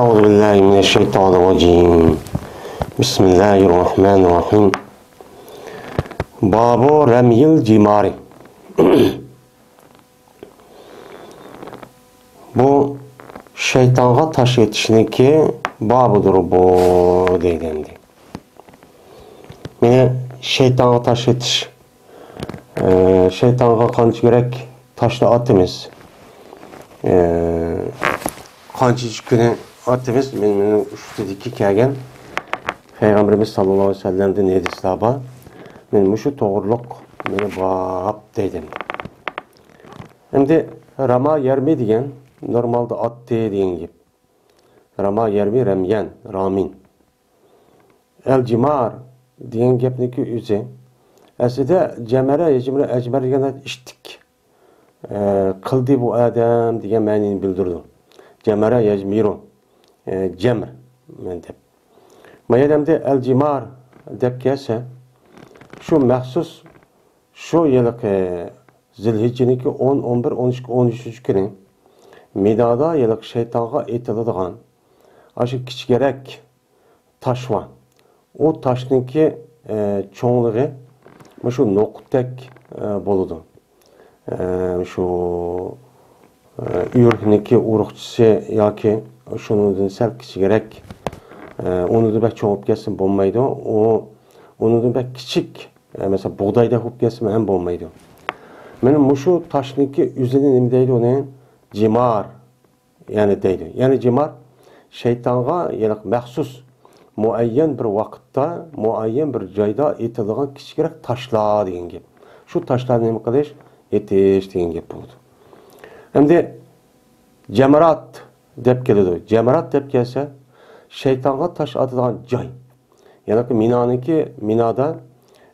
أعوذ بالله من الشيطان الرجيم بسم الله الرحمن الرحيم باب رمي الجمار Bu şeytanga taş etişiniki babıdır bu deydendi. Mene şeytanga taş etiş şeytanga kanç gerek taşla atımız kanç günü atımız benim üstüdeki kelgen Peygamberimiz sallallahu aleyhi ve sellem'den hadisaba benim şu doğruluk beni bab deydim. Hem de rama yermi diyen normalde at deyen gibi. Rama yermi remyen, ramin. El cimar diyen gepniki üze. Aslında cemere ecmer diyen iştik. Kıldı bu adam diyen manini bildirdi. Cemere yecmiru. Cemr. Mayademde el cimar dep kese şu mahsus şu yıllık Zilhicce'ninki 10, 11, 12, 13. günü Midada yıllık şeytana etiladigan aşı kichgerek taş var. O taşninki çoğunluğu şu noktek boludu. Şu ürkninki uruqçısı yoki şunun sel kichgerek onu da bek çoğup gelsin bulmaydı. Onu da bek kiçik mesela buğdayda hop gelsin hem bulmaydı. Benim şu taşniki üzerine ne deydi onun cimar yani deydi. Yani cimar şeytanga yani mahsus muayyen bir vakitte muayyen bir joyda etiladigan kichikroq taşlar degan gap. Şu taşlar nima qilish yetish degan gap bo'ldi. Endi jamarat deb keladi. Jamarat deb kelsa şeytanga taş atadigan joy. Yani minada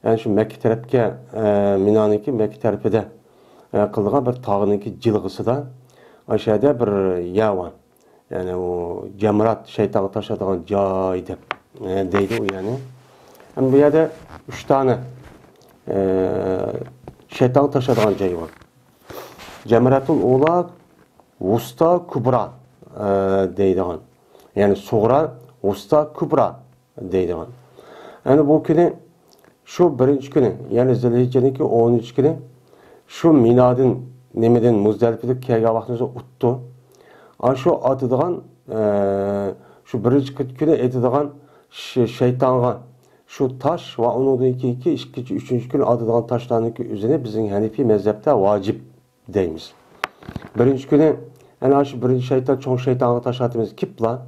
yani şu Mekke tarafga Mekke tarafida qilgan bir tog'niki jilg'isida aşağıda bir yavan. Yani o jamrat şeytanga taş atadigan joy deb deydi u yani. Hem bu yerda 3 tane şeytanga taş atadigan joy var. Jamratul ula, wusta, kubra deydigan. Yani suğra, wusta, kubra deydigan. Yani bu günü şu birinci günü yani Zilhicce'ninki 13 günü şu minadın nemeden Muzdalifilik kelgen vaxtınızda uttu. Şu atıdığan şu birinci günü etidiğan şeytanga şu taş ve onun iki üçüncü günü atıdığan taşlarının üzerine bizim Hanefi mezhepte vacip deyimiz. Birinci günü yani şu birinci şeytan çoğun şeytanga taş atımız kipla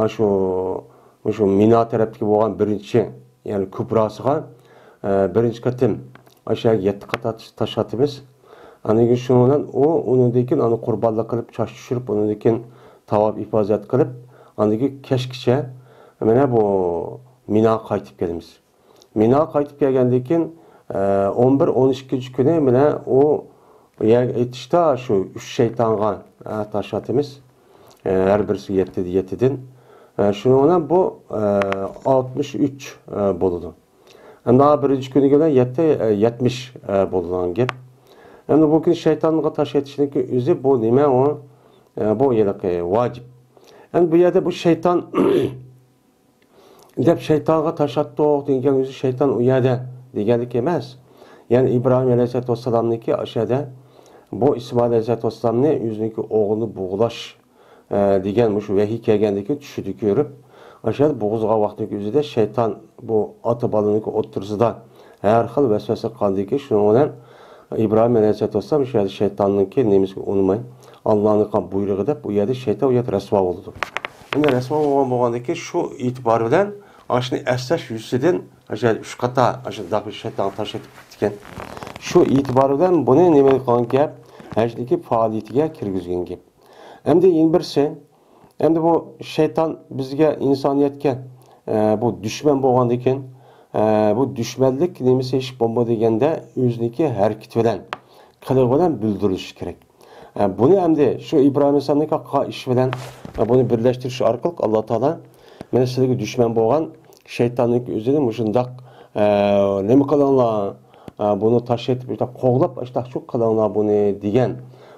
şu mina tarafdaki olan birinci yani kubrasıga birinci katım aşağı 7 kat taş atımız. Anıgın şunundan onundakin anı kurbanlık kılıp çaş düşürüp onundakin tavap ifazet kılıp anıgı keşkiçe hemen bu mina kaytıp gelimiz. Mina kaytıp gelgendekin 11-12. günü hemen o yetişte şu 3 şeytanga taş atımız. Her birisi 7'den. Şunundan bu 63 boludu. Daha birinci günü göre 70 boludan gep. Yani bugün şeytanlığa taş etişindeki üzü bu nime o bu yıllık vacip. Yani bu yerde bu şeytan dep şeytana taş attı diyen üzü şeytan o yerde diyenlik emez. Yani İbrahim Aleyhisselatü Vesselam'daki aşağıda bu İsmail Aleyhisselatü Vesselam'ın yüzündeki oğlunu buğulaş diyen şu vehi kelgendeki düşüdük görüp aşağıda boğuzga vaxtındaki üzüde şeytan bu atı balınıki otursıda her xil vesvese kaldıyki şunun İbrahim Aleyhisselatü Vesselam şu yerde şeytanınki neymiş unutmayın. Allah'ın buyruğu da bu yerde şeytan o yerde resva oldu. Yani resva olmadaki şu itibar bilen aşını esas yüzüden aşağıda 3 kata aşağıda şeytan taş etip gitken şu itibar bilen bunu neymiş kalan gap hecdeki faaliyetiga kirgizgen gap. Hem de yeni birisi hem de bu şeytan bizge insaniyetke bu düşman boğandayken bu düşmanlık nemisi iş bomba degende yüzündeki hareket bilen kılığı bilen bildiriliş gerek. Bunu hem de şu İbrahim Aleyhisselam'daki iş bilen bunu birleştiriş arkalık Allah Teala mesela düşman boğan şeytanlık üzerine muşundak ne mi kalanla bunu taş etip işte koğlap işte çok kalanla bunu diyen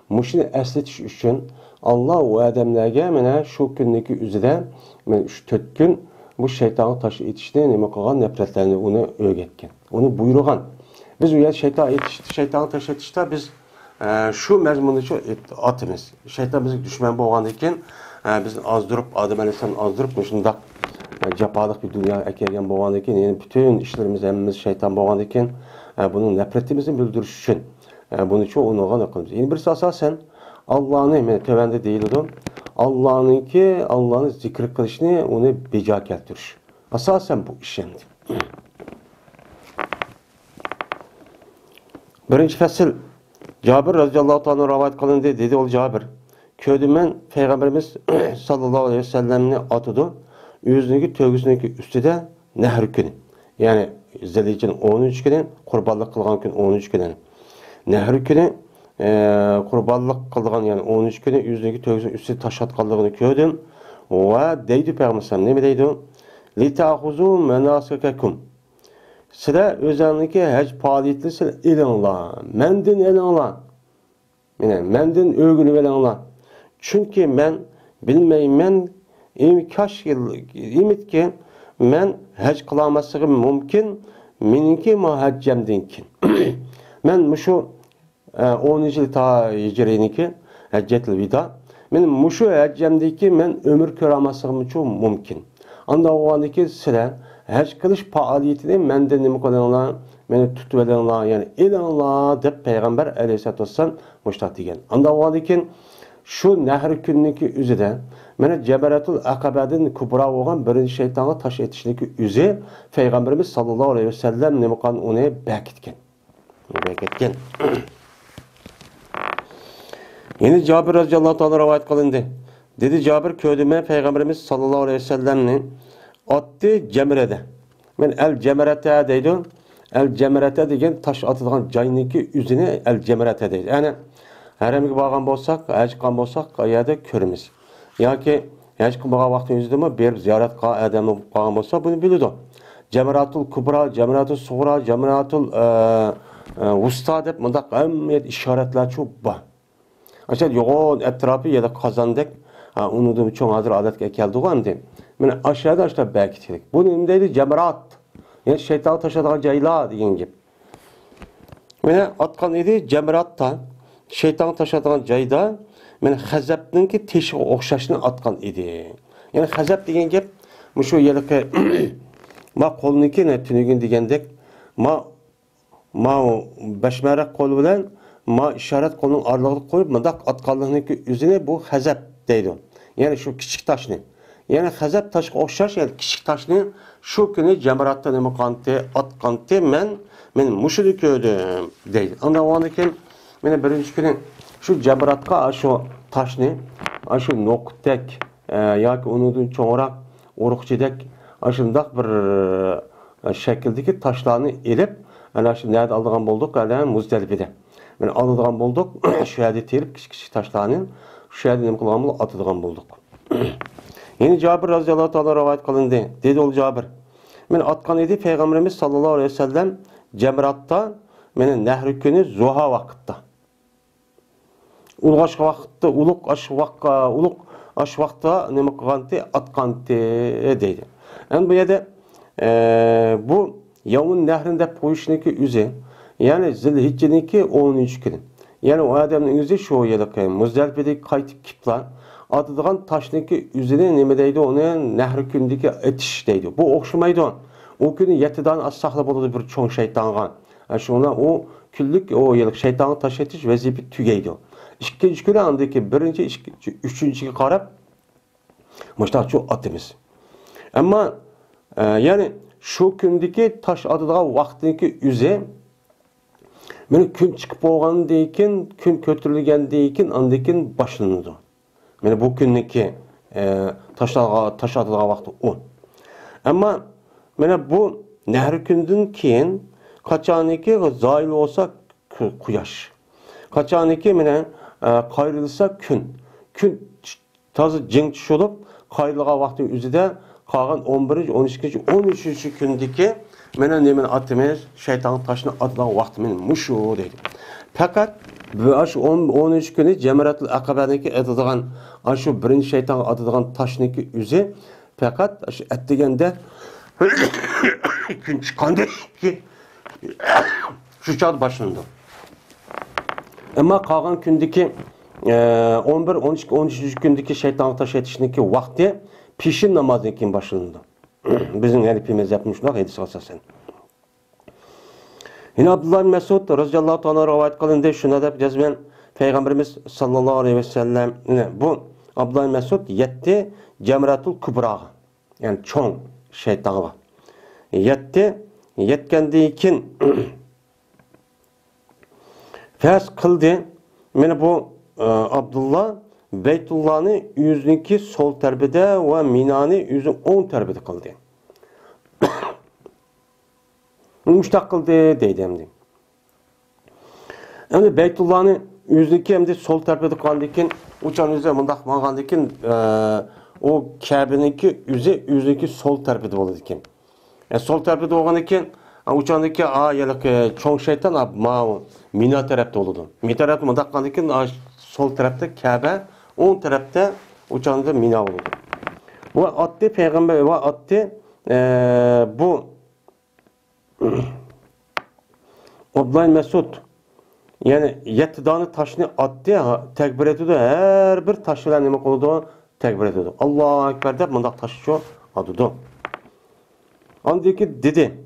muşunu esletiş için Allah o adamlarga mana shu kunniki üzide men şu 4 gün bu şeytanı taş etişini nima qilgan nafratlarni uni o'rgatgan. Uni buyurgan. Biz u yer şeytanı taş etishda biz şu mazmunni atimiz. Şeytan bizga dushman bo'lgandan keyin biz azdırıp Adem Aleyhisselam azdırıp shundoq japolik bir dünya ekelgan bo'lgandan keyin yani bütün ishlarimiz hammamiz shayton bo'lgandan keyin bunun nafratimizni bildirish uchun buni cho'g'ingan qilamiz. Endi birisi asosan Allah'ını men tövende deyildim. Allah'ını zikr qilishni uni bejo keltirish. Asosan bu ish endi. Birinchi fasl Cabir radıyallahu ta'ala rivayet qilindi dedi ol Cabir. Köydümen Peygamberimiz sallallahu aleyhi ve sellem'ni atıdı. Yüzünü tövgüsünün üstüde nehr günü. Yani Zilhicce'nin 13 günü, kurbanlık kılgan gün 13 günü. Nehr günü kurbanlık kılgan yani 13 günü yüzünü tövgüsünün üstüde taş atkallığını köydüm. Ve deydi Peygamberimiz ne mi deydi? Litâhuzu menâsikakum. Sıra özünlüki hac faaliyetini sıra elinla. Mendin elinla. Yani mendin övgünü elinla. Çünkü ben bilmeymen kaç yıl imit ki ben hac kılamasığım mümkün meninki muhaccemdinkin. Ben şu 10. yıl ta hicriniki haccetil vida. Ben şu haccemdeki ben ömür köramasığım çok mümkün. Anda o andaki sıra hac kılış faaliyetini menden nima qilinglar, meni tutib olinglar, yani elinglar deb Peygamber Aleyhisselatü Vesselam muştaq degan. Anda o andaki şu nehr künniki üzüde mana Ceberatul Akabadan kubra bo'lgan birinchi shaytonga tash etishniki üze Peygamberimiz sallallohu aleyhi ve sellem nima qilgan uni bekitgan. Yine Cabir radıyallahu ta'ala rivayet qilindi. Dedi Cabir köydüme Peygamberimiz sallallahu aleyhi ve sellem'ni attı Cemre'de. Men el Cemre'te deydi. El Cemre'te degan taş atılgan joyniki üzüne el Cemre'te deydi. Yani haremga borgan bo'lsak, haj qilgan bo'lsak, qayerda ko'ramiz. Yoki haj qilgan vaqtingizda berib ziyorat qilgan odam qolgan bo'lsa, buni biladi. Jamratul Kubra, Jamratul Sughra, Jamratul Wusta deb bundaq ahamiyat ishoratlar çok bor. Aşağı yo'g'on atrofi ya da qozondek unutib cho'ng hozir odatga keldi-ku endi. Mana aşağıda bekitdik. Bu nima deydi? Jamrat. Yani shayton tashadigan joylar degan gap. Mana atgan edi Jamratda şeytan taşıdığın joyda men Hazabninki teshig o'xshashni atgan edi. Yani Hazab degan gap shu yerga ma qo'lniki tunugin degandek ma bashmarak qo'l bilan ma ishorat qo'lning oralig'iga qo'yib mundaq atganligniki o'zini bu Hazab deydi. Yani şu kichik toshni. Yani Hazab toshga o'xshash, yani kichik toshni shu kuni Jamratda nima qildi, atganda men mushuni ko'rdim deydi. Unda ondan keyin meni birinchi kuni shu Jamratga shu toshni, shu noqtek yoki undan cho'ngroq urug'chidek shundoq bir shakldagi toshlarni elib, ana shu nerda oldigan bo'ldik, ana Muzdalifada. Men oladigan bo'ldik, shu yerda terib kichik toshlarni shu yerda nima qilgan bo'lib atadigan bo'ldik. Yine Cabir radıyallahu ta'ala rivayet qilindi. Dedi ol Cabir. Men atgan edi Peygamberimiz sallallahu aleyhi ve sellem Cemratda meni nehr kuni zuha vaqtda. Ulg'ash vaqtda, ulug' ash vaqtda nima qilgandi? Atgandi deydi. Endi bu yerda bu Yavun nehrin deb qo'yishniki o'zi, ya'ni Zilhijjeniki 13 kuni. Yani o adamın özü şu yerda Muzdalifada qaytib kiplar atıdığan taşniki üzerine nima deydi? Onu nehr kundagi etish deydi. Bu o'xshamaydi. O kuni 7dan az saqlab bo'ladi bir cho'ng shaytonga. Shuna o kunlik o yillik shaytonga tash etish vazifa tugaydi. Ikkinchi kuni andiki birinchi, uchinchiga qarab mushtaqchu atimiz. Ammo yani şu kundagi tash atadigan vaqtniki o'zi meni kun chiqib bo'lgandan keyin, kun ko'tarilgandan keyin andikin boshlanadi. Meni bu kunniki taş atılgan vaqti o. Ama meni bu nehr kundan keyin qachoniki zoil olsa quyosh. Qachoniki meni qayrilsa kun toza jing tushib, qayrilgan vaqtning o'zida qolgan 11, 12, 13 kundagi mana nimani atimiz, shayton toshni atgan vaqtimiz mushu deydi. Faqat bu shu 13 kuni Jamratul Aqabadagi atadigan shu birinchi shaytonga atadigan toshniki o'zi faqat shu atdeganda kun chiqqanda shu chog'da boshlandi. Ammo qolgan kundagi 11, 12, 13 kundagi shaytonga tosh etishniki vaqti peshin namozidan keyin boshlandi. Bizning Hanifimiz yapmış shunday hadis asosan. Yine Abdullah bin Mesud radhiyallohu ta'ala rivayet qilindi, shuna deb jazman Peygamberimiz sallallohu alayhi ve sellem bu Abdullah bin Mesud yetti Jamratul Kubra, yani çoğun şeytanı var. Yetkendiği için fers kıldı. Yani bu Abdullah Beytullah'ın yüzünki sol terbide ve Mina'nı yüzün 10 terbide kıldı. Müştak kıldı deydi hem. Yani Beytullah'ın yüzünki hem de sol terbide kaldı iken uçan yüzü mındak mağandı iken o Kabe'ninki yüzünki sol terbide oldu iken. Yani sol terbide olan iken uçandaki çoğun şeytan Mina tarafta oldu. Mina tarafta mındak kaldı iken sol tarafta Kabe, 10 tarafta uçanda Mina oldu. Bu attı peygamber ve attı bu Abdullah Mesud yani 7 tane taşını attı, tekbir ediyordu. Her bir taşıyla ne oldu? Tekbir ediyordu. Allahu Ekber deyip mındak taşı çok adıdı. Andaki dedi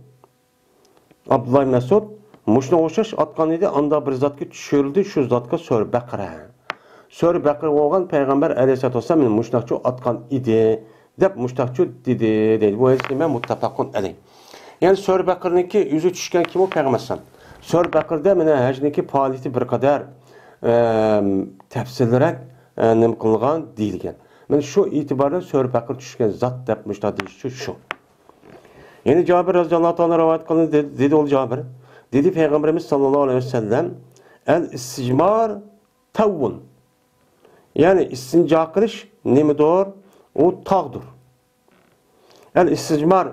Abdullah Mesud muşuna oşaş atkan idi. Anda bir zatki düşürüldü. Şu zatka Sör Bekre. Sör Bekre olgan Peygamber aleyhissalatü vesselam muşnakçı atkan idi. Dep muşnakçı dedi deydi. Bu hadisini ben muttafakun aleyh. Yani Sör Bekre'ninki yüzü düşken kim o Peygamber sallam. Sör Bekre'de mene hecniki faaliyeti bir kadar tefsirlerek nem kılgan değilken. Yani şu itibarla Sör Bekre düşken zat dep muşnakçı şu. Yani Cabir radıyallahu anh rivayet kılın dedi ol Cabir. Dedi Peygamberimiz sallallahu aleyhi ve sellem el-isticmar tavvun. Yani istinca kılış nemidir? O tağdır. El-isticmar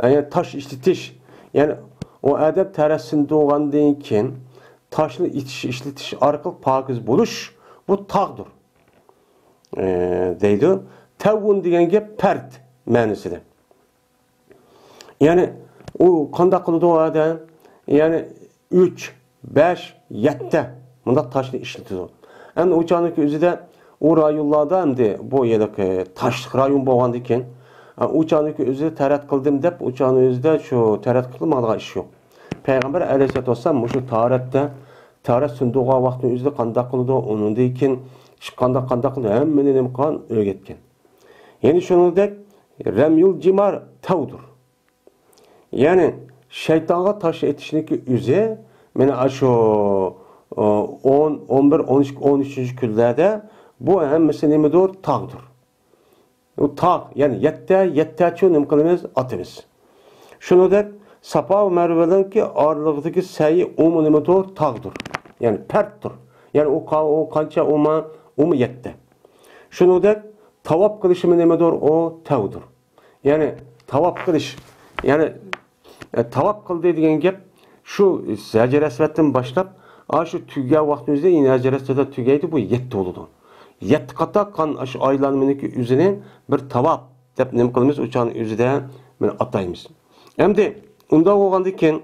yani taş işletiş. Yani o adem teresinde oğandan keyin taşını işletiş arkalı pakiz buluş bu tağdır. Deydi. Tavvun degan gap pert ma'nosida. Yani o qanday qiladi o adam? Yani 3, 5, 7 bunda taşını işletiyor. Hem uçanlık özüde o rayonlarda hem de bu yerdeki taşlık rayon boğandı iken uçanlık özüde tarat kıldım deyip uçanlık özüde şu tarat kılmadığı iş yok. Peygamber aleyhissalatü vesselam şu tarat sunduğu vaktin özüde qanday qiladi onun deyken qanday qiladi hemmeni nem qan öğretken. Yani şunudek remyul cimar tavdur. Yani şeytana taş etişindeki üze mene şu 10, 11, 12, 13. küllerde bu hemmesi nemidir? Tağdır. O tağ yani yette çoğun kılımız atımız. Şunu da Safa ve Merve'den ki ağırlıktaki sayı umu nemidir? Tağdır. Yani perttir. Yani o kança umu yette. Şunu da tavap kılışımı nemidir? O tağdır. Yani tavap kılış yani tavap kıl dediğin gap şu Hacer Esved'den başlap şu tüge vaktimizde yine Hacer Esved'de tügeydi bu 7 oldu. 7 kata kan şu aylanımındaki üzerine bir tavap dep nem kılımız uçağın üzerinde atayımız. Hem de onda olgandayken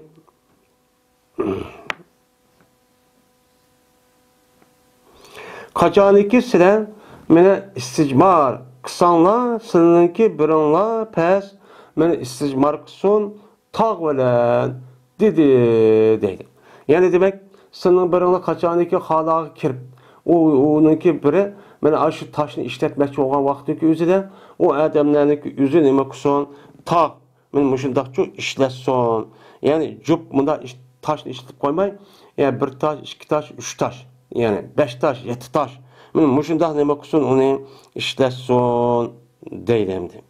kaçaniki sizler mene isticmar kısanla sınırınki birinla pes mene isticmar kıson tağvelen dedi. Yani demek sınır birinle kaçaniki halağa kirip onunki biri mene şu taşını işletmekçi olan vaktiki üzere o adamlarınki üzü neme kıson tağ men muşundakçı işletson. Yani cüp bunda taşını işletip koymay yani bir taş, 2 taş, 3 taş yani 5 taş, 7 taş men muşundak neme kıson onu işletson deylemdi.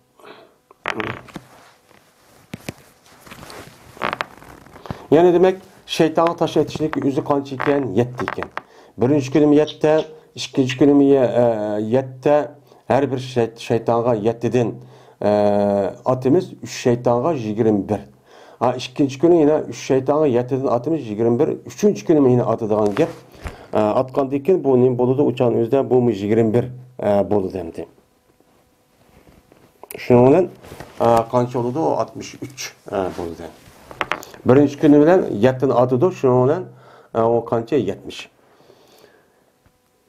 Yani demek şeytana taş etişindeki yüzü kançı iken, yetti iken. Birinci günüm yette, ikinci günüm yette, Her bir şeytanga 7'den atımız 3 şeytanga 21. Ha, ikinci günü yine 3 şeytanga 7'den atımız 21. Üçüncü günü yine atıdığan gep. Atkan dikin bu ne boludu uçan özde bu mu 21 bolu demdi. Şunun kança oldu o 63 bolu demdi. Birinci günü bilen 7'den atıdı şunun o kança 70.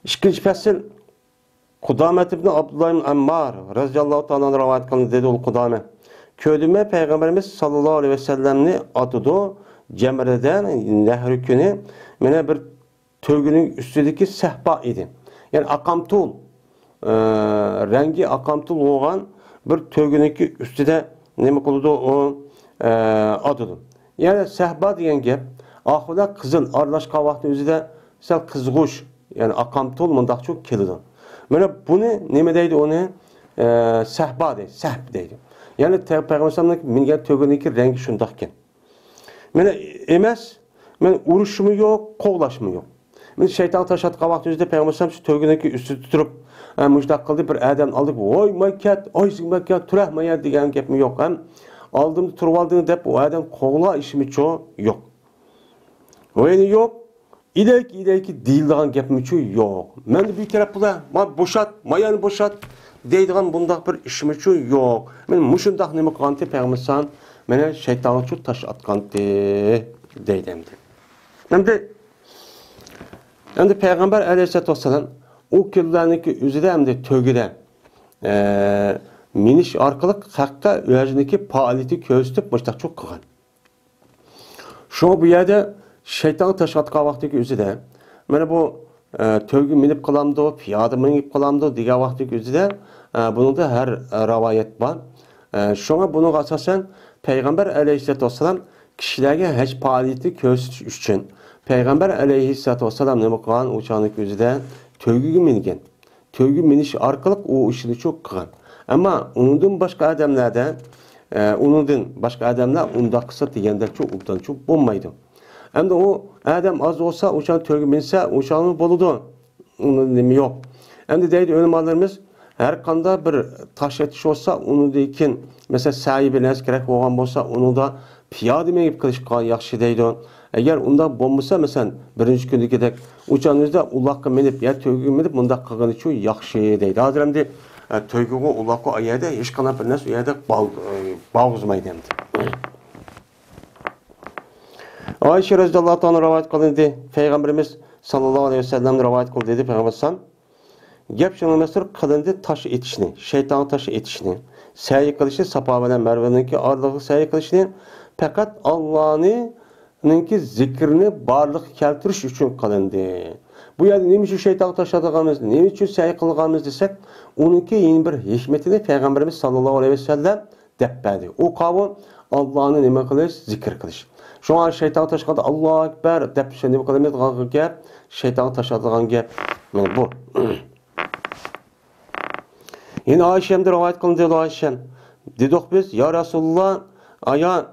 İkinci fasıl Kudame ibn Abdullah ibn Ammar radıyallahu ta'ala rivayet kılındı dedi ol Kudame. Köydüme Peygamberimiz sallallahu aleyhi ve sellemni atıdı Cemre'den nehri günü mene bir tövgünün üstündeki sehpa idi. Yani akamtul rengi akamtul olan bir tövgününki üstüde ne kıldı o atıdı. Yani sehpa diyen gep ahıda kızıl arlaşka vakti özüde sel kızguş yani akamtul mındak çok kilidi. Mana bunu nima deydi onu? Sahba deydi, sahb deydi. Yani Peygamberimiz mingan tövgüniki rengi şundaq ekan. Mana emas, men urushmi yo'q, qovlashmi yo'q. Men shayton tashatqa vaqt o'zida Peygamberimiz shu tövgüniki üstü tutup mushtaq qildi bir adam aldık. Voy makat, oysin makat, turahmaya degan gapmi yo'q. Ham aldım turib alding deb o adam qovla ishimi yo'q. O'yini yo'q. İleriki deyildiğin gapmi yok. Men de bir taraf bula, ma boşat, mayanı boşat deydiğin bundaq bir işim üçün yok. Men muşundaq nima qilganti Peygambersan meni şeytanı çok taş atqanti deydimdi. Endi Peygamber Aleyhisselatü Vesselam o kunlarniki özüde hem tövgüde miniş arkalık haqqa özüniki faoliyati ko'rsatib muştaq çok qilgan. Şu bu yerde şeytan taşatqa vaqtiki özüde mana bu tövgü minib qilamdi, piyoda minib qilamdi degan vaqtiki özüde buningda har rivoyat bor. Şuna bunun asasen Peygamber Aleyhisselatü Vesselam kishilarga hech faoliyati ko'rsatish uchun Peygamber Aleyhisselatü Vesselam nima qilgan o'shaniki özüde tövgüga mingan. Tövgü minish orqali u ishini çok qilgan. Ammo undan boshqa odamlar unda qilsa deganda çok bo'lmaydi. Hem de o adam az olsa uçan tövgü minse uçanın boludu. Onun nemi yok. Hem de deydi ölümanlarımız her kanda bir taş etiş olsa onu deyken mesela sahibi nes gerek olan olsa onu da piyade meyip kılışkan yakşı deydi. Eğer onda bombasa mesela birinci gündeki de uçanınızda ulakka menip ya tövgü menip bunda kılgan için yakşı deydi. Hazır hem de tövgü ulakka ayada hiç kanap bir nes uyada bağızmaydı hem de. Ayşe radıyallahu anh rivayet kılındı. Peygamberimiz sallallahu aleyhi ve sellem rivayet kıldı dedi Peygamberimiz. Gep şunun kılındı taş etişini, şeytan taşı etişini, sa'i kılışını, Safa ve Merve'ninki ağırlığı sa'i kılışını, fakat Allah'ınki zikrini barlık keltiriş için kılındı. Bu yerde neymiş şu şeytan taşıdığımız, neymiş şu sa'i kılığımız desek, onunki yeni bir hikmetini Peygamberimiz sallallahu aleyhi ve sellem deppedi. O kavun Allah'ın nime kılış, zikir kılış. Şu an şeytan taşıqanda Allahu Ekber dep şey nima qilamiz gap, şeytan taşıdığan gap. Mana bu. Yine Ayşe'mde rivayet qilindi Ayşe. Dedik biz ya Rasulullah aya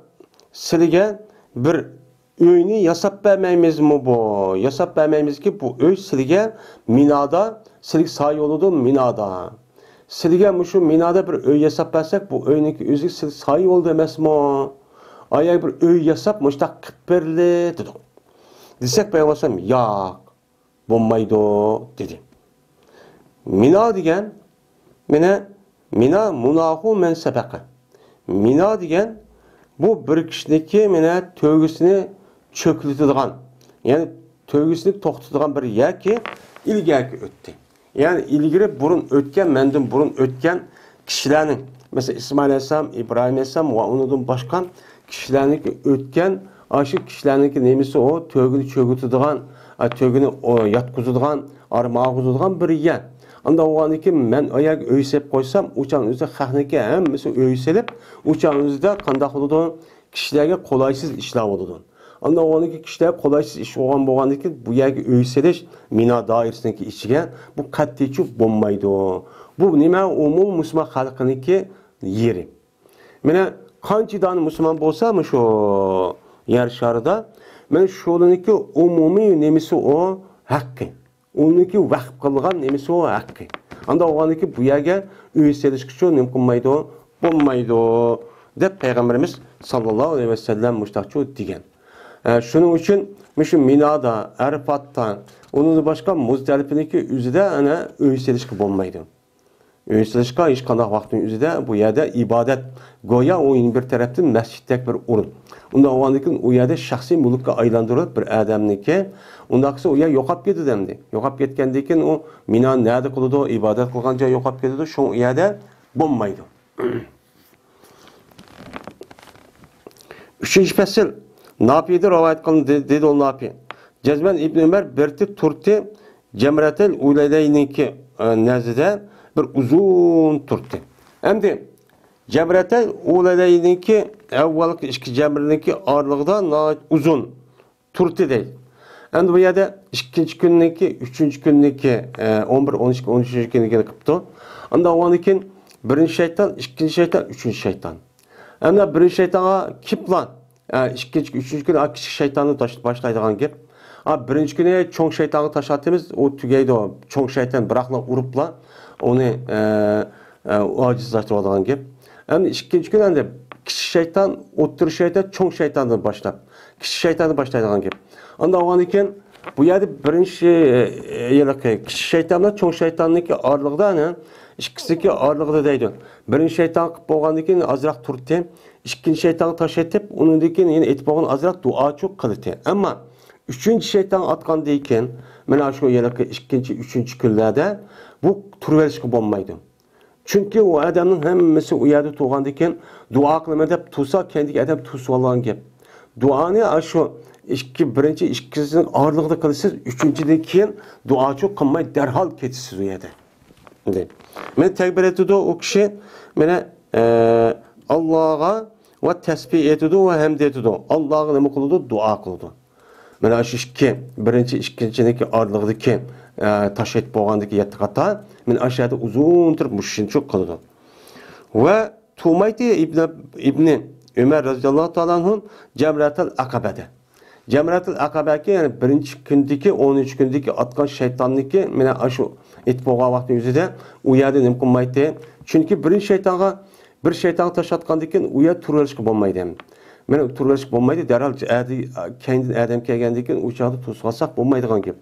sizga bir uyni yasab bermaymizmi bu? Yasab bermaymizki bu uy sizga Minada, sizga say oludu Minada. Sizga şu Minada bir uy yasab bersak bu uyniki o'zi sizga say oldu emasmi? Ayay bir öy yasap muştaq qıpırlı dedik. Desek Peygamberim yok bo'lmaydi dedi. Mina degan mina munahu men sabaqa. Mina degan bu bir kishiniki mena tövgüsini çökültüdigan. Yani tövgüsini to'xtatadigan bir yoki ilgari o'tdi. Yani ilgari burun o'tgan, mendan burun o'tgan kishilarning mesela İsmail Aleyhisselam, İbrahim Aleyhisselam ve ondan başka kişilerindeki ötken aşık kişilerindeki nemisi o tövgünü çögütüdüğün, tövgünü yatkuzudüğün, armağızudüğün bir yer. Anda o an ki men ayak öysep koysam uçağın üzerinde xahniki hemmisi öyselip uçağın üzerinde kandak oluduğun kişilerge kolaysız işler oluduğun. Anda o an ki kişiler kolaysız iş olan boğandı ki bu yerge öyseliş mina dairesindeki işçigen bu kattiçi bombaydı o. Bu nime umum Müslüman halkındaki yeri. Mene qanchadan Müslüman bo'lsa mı şu yer şarida men şo'niki umumiy nemisi o haqqi. Uniki vaqf qilgan nemisi o haqqi. Anda oğandaki bu yerge üy selişki şu mümkün maydı, bulmaydı deb Peygamberimiz sallallahu aleyhi ve sellem muştakçı digen. Şunun için şu Mina'da, Arafat'ta, onun başka Muzdalife'deki üzüde ana üy selişki bulmaydı. Üyselişka iş kandak vaktin üzüde bu yerde ibadet goya oyun bir taraftan mescittek bir urun. Onda o andikin o yerde şahsi mulukka aylandırılıp bir adamniki ondaksı o yer yokap gitti demdi. Yokap ketkendikin o Mina nerede kılıdı, ibadet kılganca yokap gitti, şu yerde bulmaydı. Üçüncü fesil ne yapıyordu? Rivayet kılın dedi o ne yapıyor? Cezmen İbn Ömer berti turti Cemretel Uleyle'ninki nezide bir uzun turttu. Hem de Cemretel Uleyle'ninki evvelki iki cemreninki ağırlığı uzun turttu değil. Hem de bu yerde ikinci gündeki, üçüncü gündeki 11, 12, 13. gündeki kıptı. Anda o anikin birinci şeytan, ikinci şeytan, üçüncü şeytan. Hem de birinci şeytana kiplan. İkinci, üçüncü gün küçük şeytanı başlaydıgan gep. Birinci güne çoğun şeytanı taşatımız o tügeydi o. Çoğun şeytan bırakla urupla onu acizlaştırılan gep. Hem de ikinci gün de küçük şeytan, otur şeytan, çoğun şeytanı başlar. Küçük şeytanı başlaydıgan gep. Anda o aniken bu yerde birinci küçük şeytanla çoğun şeytanlık ağırlığı da İkisindeki ağırlığı da deydi. Birinci şeytan boğandıkin azrak turttu. İkinci şeytanı taş etip, onundaki yine etip boğan azrak dua çok kılıtı. Ama üçüncü şeytan atkan deyken, ben şu yerlerde ikinci, üçüncü günlerde bu turvelişki bulmaydı. Çünkü o adamın hemmesi o yerde tuğandayken dua kılma deyip tutsa kendi adam tutsa olan gibi. Duanı şu birinci, ikincisinin ağırlığı da kılırsız, üçüncüdeki dua çok kılmayı derhal ketisiz o yerde. Men tekbir etdi o kişi mene Allah'a ve tesbih etdi ve hamd etdi. Allah'a ne kıldı? Dua kıldı. Mene şu birinci, ikincideki ağırlıqdaki taş et boğandaki yetti kata men aşağıda uzun turib muşin çok kıldı. Ve tumaydı İbni Ömer radıyallahu ta'ala anh'un Cemratul Akabe'de. Cemratul Akabe'ki yani birinci gündeki 13 gündeki atkan şeytanlıki mene aşı et boğa vakti yüzüde u yerde mümkün maydı. Çünkü bir şeytan taş atkandikin u yer turlaşık bulmaydı. Mene turlaşık bulmaydı derhal kendi adam kelgendikin uçağı tutsasak bulmaydıgan gibi.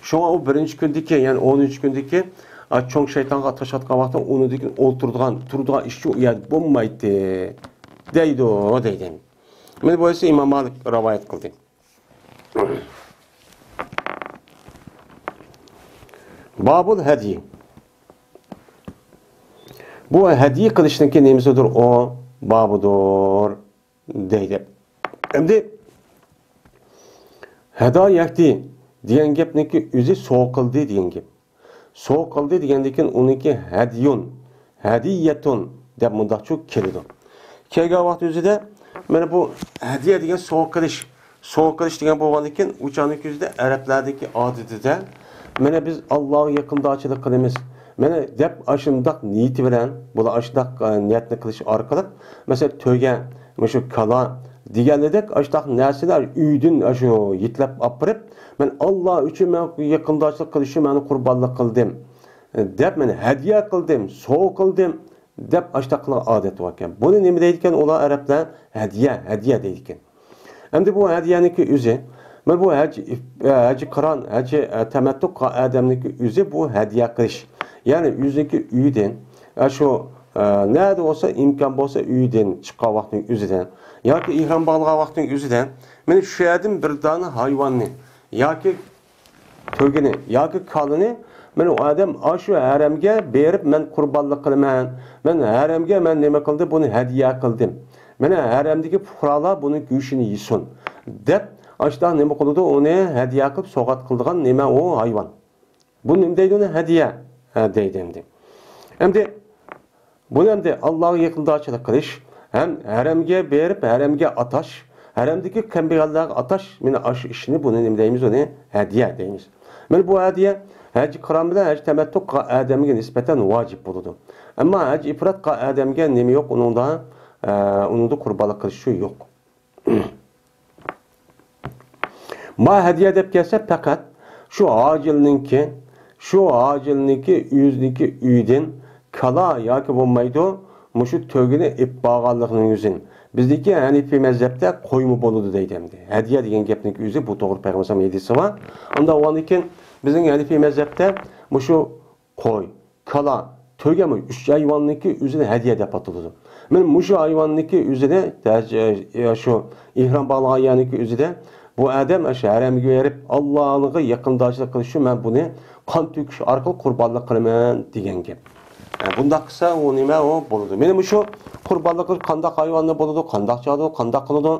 Şu an o birinci gündeki yani 13 gündeki çoğun şeytanға taş atkan vakti onu dikin turduğan işçi u yerde bulmaydı. Deydi o deydi. Mene bu ise İmam Malik rivayet kıldı. Babul hediye. Bu hediye kılıştaki neyimizdir o babudur deydi. Şimdi hedayeti diyen gep neki üzü soğukıldı diyen gep. Soğukıldı diyendikin onunki hediyun, hediyetun de mundaq çok kelidi. Kelga vakti üzü de yani bu hediye diyen soğuk kılış. Soğuk kılış diyen bu vandikin uçağındaki yüzde Araplardaki adeti de mene biz Allah'ı yakında açılık kılımız. Mene dep aşındak niyeti veren, bu da aşındak niyetini kılış arkalık. Mesela töge, şu kala, diğerledek aşındak nerseler üydün aşı yitlep apırıp, men Allah üçün men yakında açılık kılışı meni kurbanlık kıldım. Dep meni hediye kıldım, soğuk kıldım. Dep aşındak adet varken. Bunu nemi deydiken ola Araplar hediye deydiken. Hem de bu hediyeninki üzü, ben bu hacı Kur'an, hacı temettük adamniki üzü bu hediye kılış. Yani yüzdeki üyden, şu nerede olsa imkan olsa üyden çıkan vaktin üzüden, ya ki ihram bağlığa vaktin üzüden, ben şu yedim bir tane hayvanını, ya ki tögini, ya ki kalını, ben o adam şu haremge berip ben kurbanlık kılman, ben haremge ben neme kıldı bunu hediye kıldım. Ben haremdeki fuqarolar bunun güçünü yesin. Dep aşta neme kıldı onu hediye kılıp soğat kıldığan neme o hayvan. Bu neme deydi onu hediye deydi. Hem de bu hem de Allah'ı yakında açılık kılış, hem haremge berip haremge ataş, haremdeki kembegallarga ataş, meni aş işini bunu neme deymiz onu hediye deymiz. Men bu hediye Hacı Kur'an bilen hacı temettük adamge nispeten vacip buludu. Ama hacı ifrat adamge neme yok onun da kurbanlık kılışı yok. Ma hediye edip gelse fakat şu acilninki, Şu acilniki, yüzniki üyden kala yoki bo'lmaydi, mushu tөгini ip bağanlığının yüzün. Bizdeki Hanifi mezhepte koymu boludu deydimdi. Hediye degan gapning yüzü bu to'g'ri payg'ambar hedisi var. Onda ondan keyin bizning Hanifi mezhepte mushu qo'y, kala, tөгemi 3 hayvonniki yüzüne hediye deb atiladi. Men mushu hayvonniki yüzüne şu ihram bağlaganiki yüzüde bu adam aşı haramga berib Allohga yaqindoshlik qilishi men buni qon to'kish orqali qurbonlik qilaman degan gap. Bunda qilsa u nima u bo'ladi. Meni shu qurbonlik qilib qanday hayvonni bo'ladi, qanday chodi, qanday qiladi.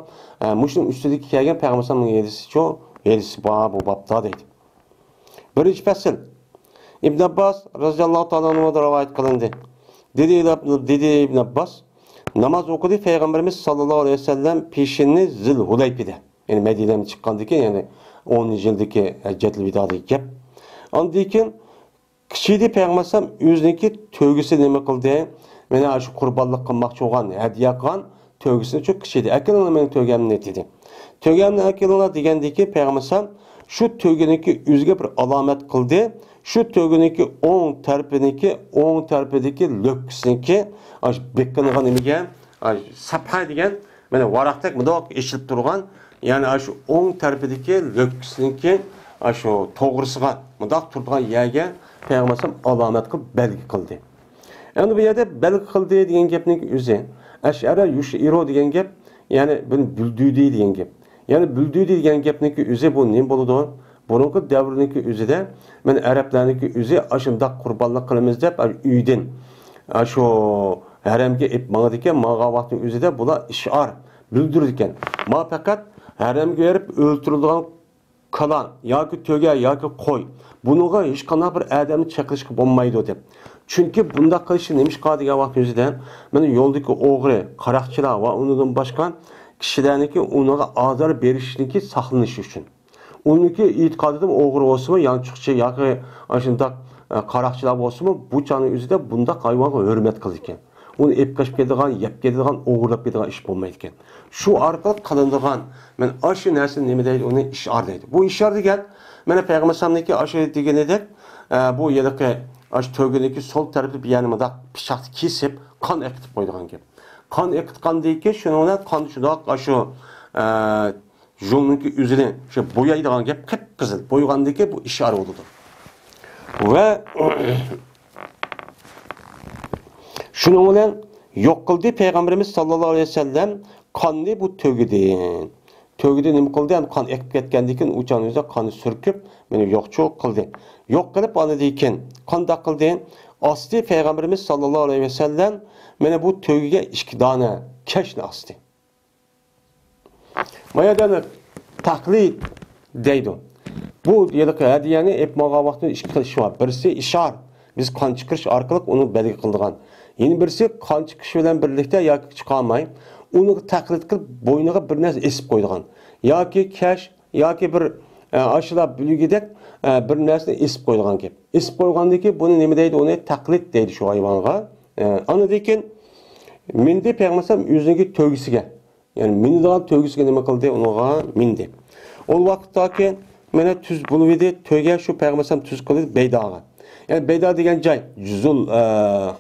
Mushuning ustidagi kelgan payg'ambarning hedisi bor bu babda deydi. Birinchi fasl. İbn Abbas roziyallohu taolo anhu rivoyat qilindi. Dedi İbn Abbas namoz o'qidi payg'ambarimiz sallallohu alayhi vasallam peshinni Zil Hulaypida. Yani Medine'den chiqqandiki, yani 10-yildagi hajjatul vidoda gap. Ondan keyin kishidi payg'ambar o'ziniki to'gisi nima qildi? Mana shu qurbonlik qilmoqchi bo'lgan, hadiya qilgan to'gisini shu kishidi akilini men to'gamni dedi. To'gamni akilini degandiki payg'ambar shu to'giniki o'ziga bir alomat qildi. Shu to'giniki o'ng tarafidagi lo'kkisiniki bekkiniga nimaga sapha degan mana varaqdek mundoq eshilib turgan, yani shu o'ng tarafidagi lo'kkisiniki shu to'g'risiga mundoq turgan yerga payg'ambar alomat qilib belgi qildi. Endi bu yerda belgi qildi degan gapning o'zi ashara yushiru degan gap, ya'ni buni buldudi degan gap. Yani buldudi degan gapning o'zi bu nima bo'ladi? Bununki davriniki o'zida men arablarniki o'zi ashundaq qurbonlik qilamiz deb uydan shu haramga ib mangadi ekan, manga vaqtning o'zida bular ishor bildirir ekan. Ma faqat haramga berib o'ltirilgan kalan yoki to'ga yoki qo'y, bunga hech qanday bir odamni chaqirishga bo'lmaydi deb. Chunki bunda qilishi nimishqa degan vaqt o'zida mana yo'ldagi o'g'ri, qaroqchilar va undan boshqa kishilarniki unga azor berishniki saqlanish uchun. Uniki e'tiqodidan o'g'ri bo'lsa-mu, yanchiqchi yoki shunday qaroqchilar bo'lsa-mu, bu chani o'zida bunda hayvonga hurmat qiladi ekan. Uni epqashib keladigan, yeb keladigan, o'g'irlab keladigan ish bo'lmaydi ekan. Shu orqali qilinadigan, men shu narsa nima deydi, uni ishor deydi. Bu ishor degan, mana payg'ambarniki shu deganidek, bu yerda shu to'giniki sol tarafida bir yanimda pichoqni kesib, qon eqitib qo'ydigan gap. Qon eqitgandan keyin shuni qon shundoq shu yo'lniki o'zini shu bo'yaydigan gap qip-qizil bo'ygandiki bu ishora bo'ladi. Va shuning bilan yo'q qildi payg'ambarimiz sallallohu alayhi vasallam qonni bu to'gidan. To'gida nima qildi? Ham qon eqib ketgandan keyin o'chanizda qonni surkib, meni yo'qchoq qildi. Yo'q qilib oladi ekan. Qanday qildi? Asli payg'ambarimiz sallallohu alayhi vasallam mana bu to'giga 2 dona kashni asdi. Mayadan taqlid deydi. Bu yerda hadiyani epmoga vaqtida ish qilish var. Birisi ishor. Biz qon chiqarish orqali uni belgi qildigan. Yana birisi qon chiqish bilan birlikda yoki chiqolmay, uni taqlid qilib bo'yniga bir narsa esib qo'ydigan. Yoki kash, yoki bir ashlar bulugidek bir narsa esib qo'ydigan gap. Esib qo'ygandan keyin buni nima deydi? Uni taqlid deydi shu hayvonga. Anadan keyin mindi payg'ambar o'zining to'gisiga, yani mindigan to'gisiga nima qildi? Unga mindi. O vaqtdagi mana tuz bo'lib edi, to'yga shu payg'ambar tuz qildi Beydaga. Yani Beyda degan joy Zul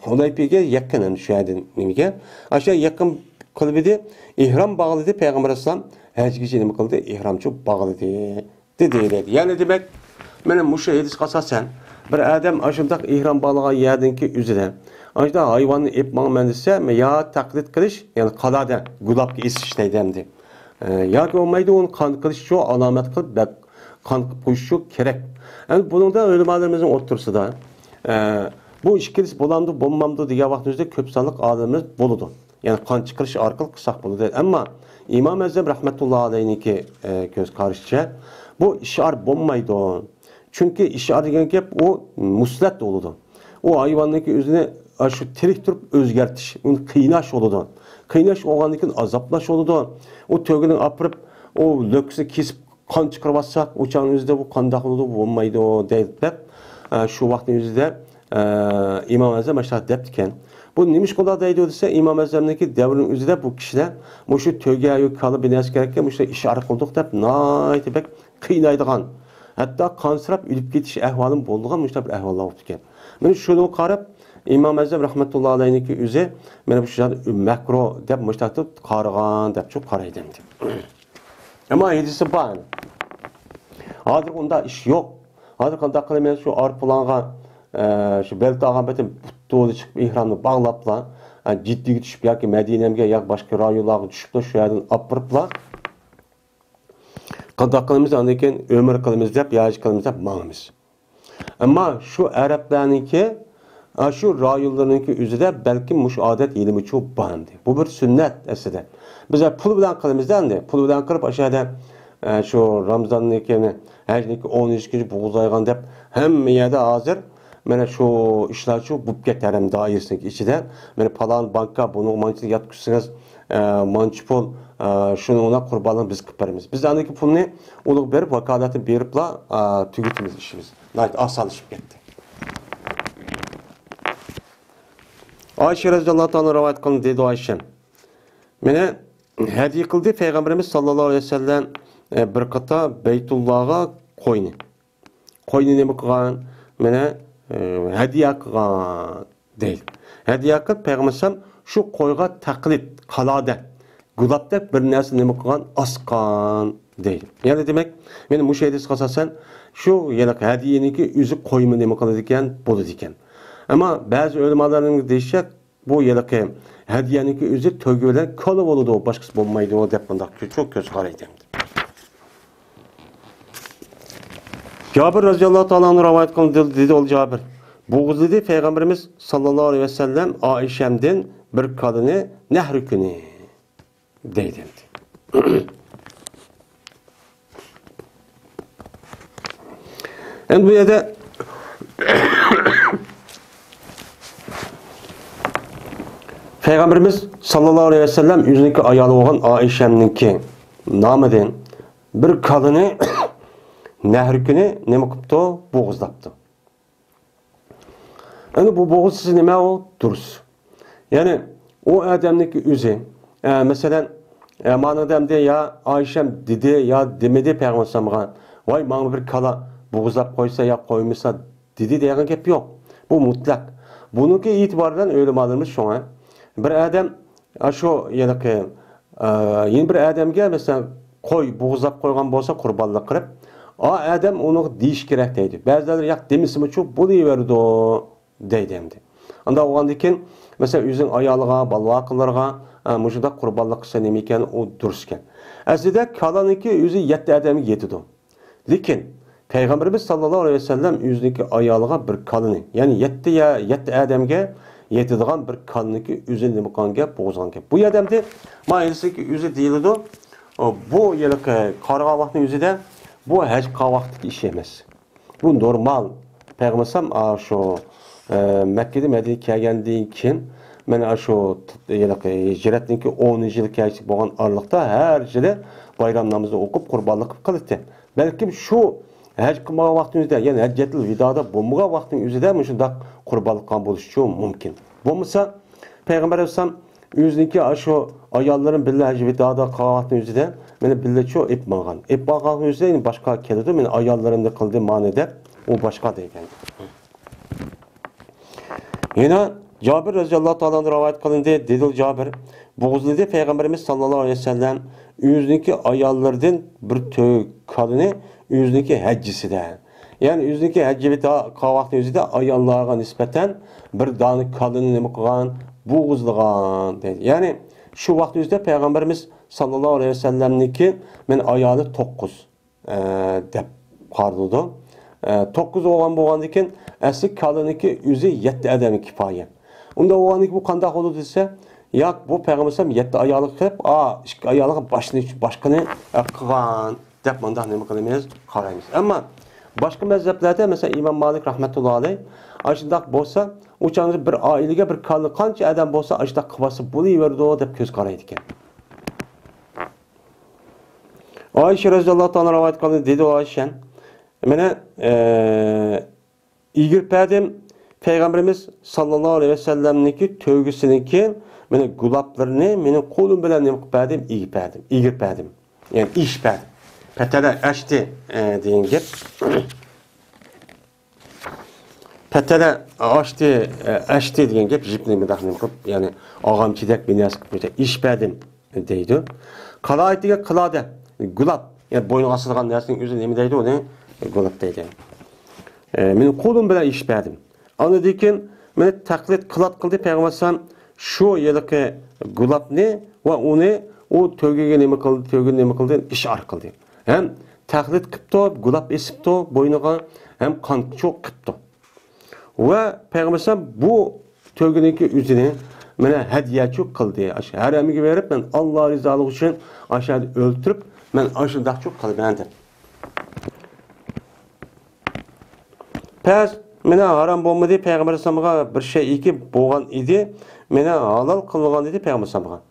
Hulaypiga yaqin shu yerdan nimaga? O'sha yaqin qilib edi, ihrom bog'ladi payg'ambar alayhisalom hajga nima qildi? Ihromchi bog'ladi dedi. Yani demak, mana mushu hadis asosan bir odam ashundaq ihrom bog'lagan yerdinki o'zida Ajda hayvanı epman dese ya taklit qilish, yani qalada gulabga esish deydimdi. Yoki olmaydi onu qon qilish shu alomat qilib qon qo'yish kerak. Yani bunun da ulamolarımızın o'rtasida bu ishkilis bo'lamdi, bo'lmamdi degan vaqtimizda ko'p sonliq olimlar bo'ladi. Yani qon chiqarish orqali qilsak bo'ladi. Ammo İmam Azam rahmetullohi alayhiniki ko'z qarashicha bu ishor bo'lmaydi. Chunki ishor degan gap u muslat bo'ladi. O hayvonniki o'zini shu tirik turib o'zgartish, uni qiynash bo'ladi. Qiynash olgandan keyin azoplash bo'ladi. O to'gini apirib, o lo'kisini kesib qon chiqarib olsak, o'chaning o'zida bu qanday bo'ladi, bo'lmaydi deb shu vaqtning o'zida İmam Azam mashhur debdi ekan. Bu nimish qiladi deydi desa, İmam Azamniki davrining o'zida bu kishilar mushu to'ga yoki qolib binas kerak ekan, mushu ishora qildik deb noytibak qiynaydigan. Hatto qansirab o'lib ketish ahvolim bo'lgan mushta bir ahvollar bo'lib ekan. Mana shuni qarab İmam Azam rahmetullohi alayhiniki o'zi mana bu makro deb mushta qaragan deb shu qaraydi. Ama hedisi bor. Hozir unda ish yo'q. Hozir qanday qilamiz shu arpulanga şu bel tağan betim to'li chiqib ihramni bog'lablar, jiddiga tushib yoki Madinamga yoki boshqa rayonlarga tushiblar, shu yerdan olib boriblar. Qanday qilamiz undan keyin umr qilamiz deb, yaj qilamiz deb mangamiz. Ammo shu arablarniki şu rayonlarniki o'zida balki mush odat ilmi cho'p bordi. Bu bir sunnat aslida. Biz pul bilan qilamiz endi. Pul bilan qilib o'shada şu Ramazonnikini, hajniki 13-chi bo'g'izaygan deb hamma yerda hozir mana shu ishlar shu bo'lib ketarim doirasining ichida. Mana palon banka buni manchiga yotqizsangiz, manchi pul shuni qurbonlik biz qilib beramiz. Biz aniki pulni ulug' berib, vakolatni beriblar, tugatamiz ishimiz. Nayt osonlashib ketdi. Ayşe radhiyallohu ta'ala rivoyat qildi dedi Ayşe. Meni hadiya qildi payg'ambarimiz sallallohu alayhi vasallam bir qata Beytullah'a qo'yni. Qo'yni nima qilgan? Meni hadiya qilgan deydi. Hadiya qilib payg'ambar shu qo'yga taqlid qalada gulabda bir narsa nima qilgan? Asqan deydi. Ya'ni demak, meni mushaydis qasasan shu yana hadiyaniki o'zi qo'ymi nima qiladi ekan, bo'ladi ekan. Ama bazı ulamolarning deyishak bu yilqi hadiyaniki o'zi to'gi bilan kola bo'ladi, boshqasi bo'lmaydi deb bundoq çok ko'z qaraydi. Cabir radhiyallohu ta'ala rivoyat qildi dedi ol Cabir. Bo'g'izlidi payg'ambarimiz sallallohu alayhi vasallam Oyshamdan bir qadini nahri kuni deydi. Endi bu yerda Peygamberimiz sallallahu aleyhi ve sellem yüzündeki ayalı olan Ayşem'ninki nameden bir kadını nehrikini ne mıkıptı? Boğuzlaptı. Yani bu boğuz sizi neme o? Duruz. Yani o adamdaki yüzü mesela manadamda ya Ayşem dedi ya demedi Peygamber sallallahu vay bana bir kala boğuzlap koysa ya koymasa dedi diyen gep yok. Bu mutlak. Bununki itibarından öyle malımız şu an. Bir adam şu yelki yeni bir adamga mesela qo'y bo'g'izlab qo'ygan bo'lsa qurbonlik qilib, o adam uni deyish kerak deydi. Ba'zilar yo'q demisimi chu bo'laverdi deydi endi. Unda o'gandan keyin mesela o'zining ayoliga, balvaqlarga mushunda qurbonlik qilsa nima ekan, u durust ekan. Aslida kalaniki o'zi 7 odamga yetadi. Lekin Peygamberimiz sallallohu alayhi vasallam o'zining ayoliga bir kalını, ya'ni 7 odamga yetadigan bir kanliki o'zi nima qilgan gap, bo'g'izgan gap. Bu odamda maylisiki o'zi deyiladi. Bu yilqi qarg'a vaqtning o'zida bu haj qilgan vaqtdagi ish emas. Bu normal. Payg'ambarim shu Makkaga Madinaga kelgandan keyin mana shu yilqi hijratningki 10-yil kelishib bo'lgan oraliqda har yili bayram namozni o'qib qurbonlik qildi. Balkim shu haj qilmagan vaqtingizda, ya'ni hajjatul vidoda bo'lmagan vaqtning o'zida shunday qurbonlik qilgan bo'lishi mumkin. Bo'lmasa Payg'ambar alayhisalom o'ziniki shu ayollarning billa haj vidoda qilgan vaqtning o'zida meni billa shu epmagan. Epmagan o'zida boshqa keladi, meni ayollarimni qildi ma'noda u boshqa degan. Yana Cabir radhiyallohu ta'ala rivoyat qilindi, dedi Cabir, bo'g'izlidi Payg'ambarimiz sallallohu alayhi vasallam o'ziniki ayollaridan bir to'y kalını o'ziniki hajjisida. Yani o'ziniki hajji qilgan vaqtning o'zida ayollarga nisbatan bir dona kalını nima qilgan, bo'g'izlagan dedi. Yani shu vaqt o'zida Payg'ambarimiz sallallohu alayhi vasallamniki men ayoli 9 deb qaraldi. 9 bo'lgandan keyin asli kalıniki o'zi 7 odam kifoya. Unda o'g'aniki bu qanday bo'ldi desa, yo'q bu Payg'ambarimiz 7 ayoli qilib, 2 ayoliga boshqani qilgan deb bunday nima qilamiz, qaraymiz. Ammo boshqa mazhablarda mesela İmam Malik rahmetullohi alayh ashundaq bo'lsa, o'changda bir oilaga bir kallı qancha odam bo'lsa, ashundaq qilsa bo'laverdi deb ko'z qaraydi ekan. Ayşe radhiyallohu ta'ala rivoyat qildi, dedi Ayşe, meni igirpadim Peygamberimiz sallallohu alayhi vasallamniki to'ygisiniki meni gulablarni meni qo'lim bilan nima qildim, igirpadim. Yani ishpadim. Petele açtı deyin gep. Petele açtı deyin gep. Jipni midahnim kıp. Yani ağam çidek beni yaskıp böyle iş bedim deydi. Kala aytiga kılada. Gulap. Yani boynu asılgan dersinin üzerine nemi deydi o ne? Gulap deydi. Benim kolum bilen iş bedim. Anı deyin meni taklit kılat kıldı Peygamber şu yerdeki gulap ne ve onu o tövgege nemi kıldı iş arkıldı. Hem taklit kıptı, gulap esipti boynuğa hem kan çok kıptı. Ve Peygamber bu tövgeneki üzerine bana hediye çok kıldı. Haramiga verip ben Allah rızalığı için aşağıda öldürüp ben aşağıda çok kıldım. Pes mena haram bolmadı Peygamber sallallahu bir şey iki boğan idi. Mena halal kılgan dedi Peygamber sallallahu.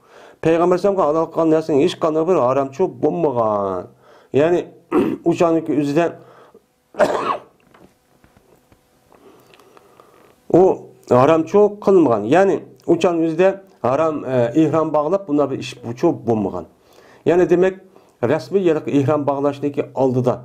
Peygamber sallallahu halal kılgan dersin hiç kanı bir haram çok bolmagan. Yani uçanık üzerinde o haram çok kılmagan. Yani uçan üzerinde haram ihram bağlap bunda bir iş bu çok bolmagan. Yani demek resmi yerlik ihram bağlaşniki aldıda.